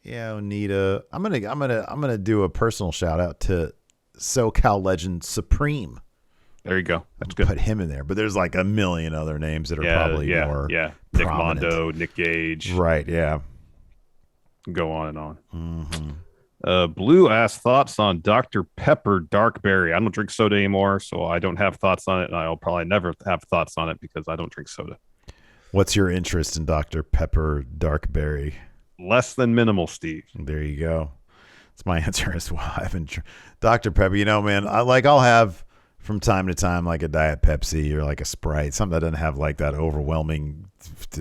yeah, Onita. I'm gonna do a personal shout out to SoCal legend Supreme. There you go. That's good. Put him in there, but there's like a million other names that are probably more. Yeah, Nick Mondo, Nick Gage. Right. Yeah. Go on and on. Mm-hmm. Blue asked thoughts on Dr. Pepper Dark Berry. I don't drink soda anymore, so I don't have thoughts on it, and I'll probably never have thoughts on it because I don't drink soda. What's your interest in Dr. Pepper Dark Berry? Less than minimal, Steve. There you go. That's my answer as well. I haven't Dr. Pepper. You know, man, I'll have from time to time like a Diet Pepsi or like a Sprite, something that doesn't have like that overwhelming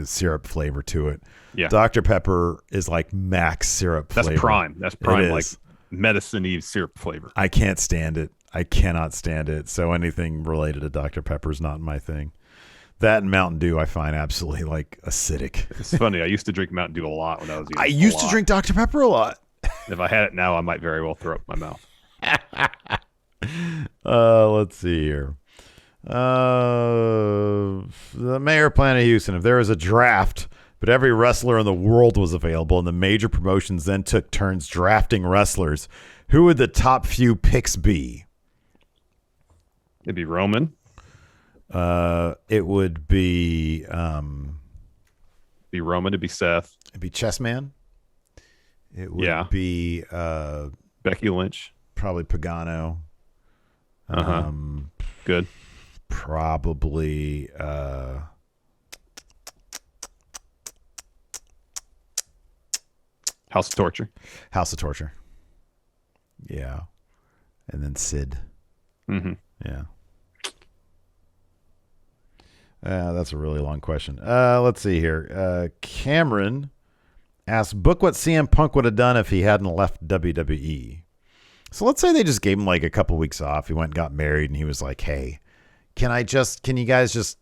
syrup flavor to it. Yeah. Dr. Pepper is like max syrup flavor. That's prime. That's prime, like medicine-y syrup flavor. I can't stand it. I cannot stand it. So anything related to Dr. Pepper is not my thing. That and Mountain Dew I find absolutely like acidic. It's funny. I used to drink Mountain Dew a lot when I was young. I used to drink Dr. Pepper a lot. If I had it now, I might very well throw up my mouth. Let's see here. The mayor of Planet Houston, if there was a draft, but every wrestler in the world was available and the major promotions then took turns drafting wrestlers, who would the top few picks be? It'd be Roman. It would be Roman. It'd be Seth. It'd be Chessman. It would be Becky Lynch. Probably Pagano. Good. Probably House of Torture. House of Torture. Yeah. And then Sid. Mm-hmm. Yeah. That's a really long question. Let's see here. Cameron asked, book what CM Punk would have done if he hadn't left WWE. So let's say they just gave him like a couple weeks off. He went and got married and he was like, hey, can you guys just,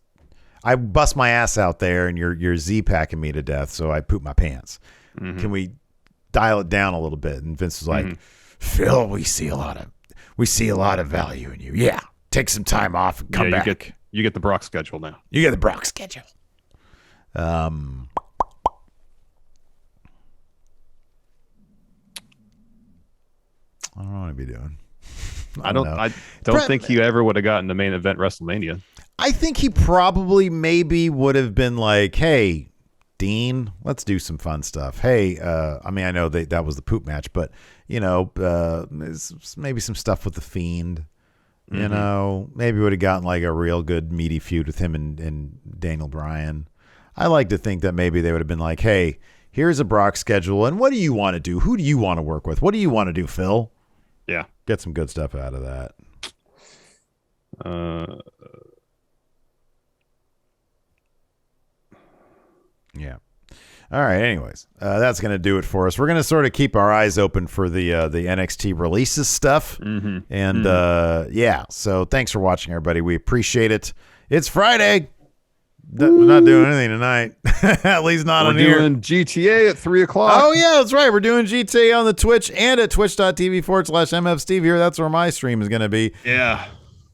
I bust my ass out there and you're Z-packing me to death, so I poop my pants. Mm-hmm. Can we dial it down a little bit? And Vince was like, Phil, we see a lot of value in you. Yeah. Take some time off and come back. You get the Brock schedule now. You get the Brock schedule. I don't know what I'd be doing. I don't think he ever would have gotten to main event WrestleMania. I think he probably maybe would have been like, hey, Dean, let's do some fun stuff. Hey, I mean, I know that was the poop match, but, you know, maybe some stuff with The Fiend. You know, maybe would have gotten like a real good meaty feud with him and Daniel Bryan. I like to think that maybe they would have been like, hey, here's a Brock schedule, and what do you want to do? Who do you want to work with? What do you want to do, Phil? Yeah. Get some good stuff out of that. Yeah. All right. Anyways, that's going to do it for us. We're going to sort of keep our eyes open for the NXT releases stuff. And yeah, so thanks for watching, everybody. We appreciate it. It's Friday. We're not doing anything tonight. At least not on here. We're doing GTA at 3 o'clock. Oh, yeah, that's right. We're doing GTA on the Twitch and at twitch.tv/MF Steve here. That's where my stream is going to be. Yeah.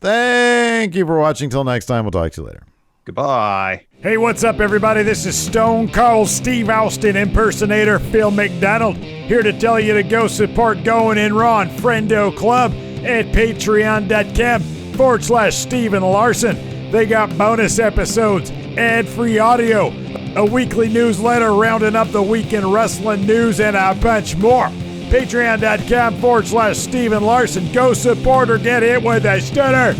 Thank you for watching. Till next time, we'll talk to you later. Goodbye. Hey, what's up, everybody? This is Stone Cold Steve Austin impersonator Phil McDonald here to tell you to go support Going In Raw and Friendo Club at patreon.com/Steven Larson. They got bonus episodes, ad-free audio, a weekly newsletter rounding up the week in wrestling news, and a bunch more. Patreon.com/Steven Larson. Go support or get hit with a stunner.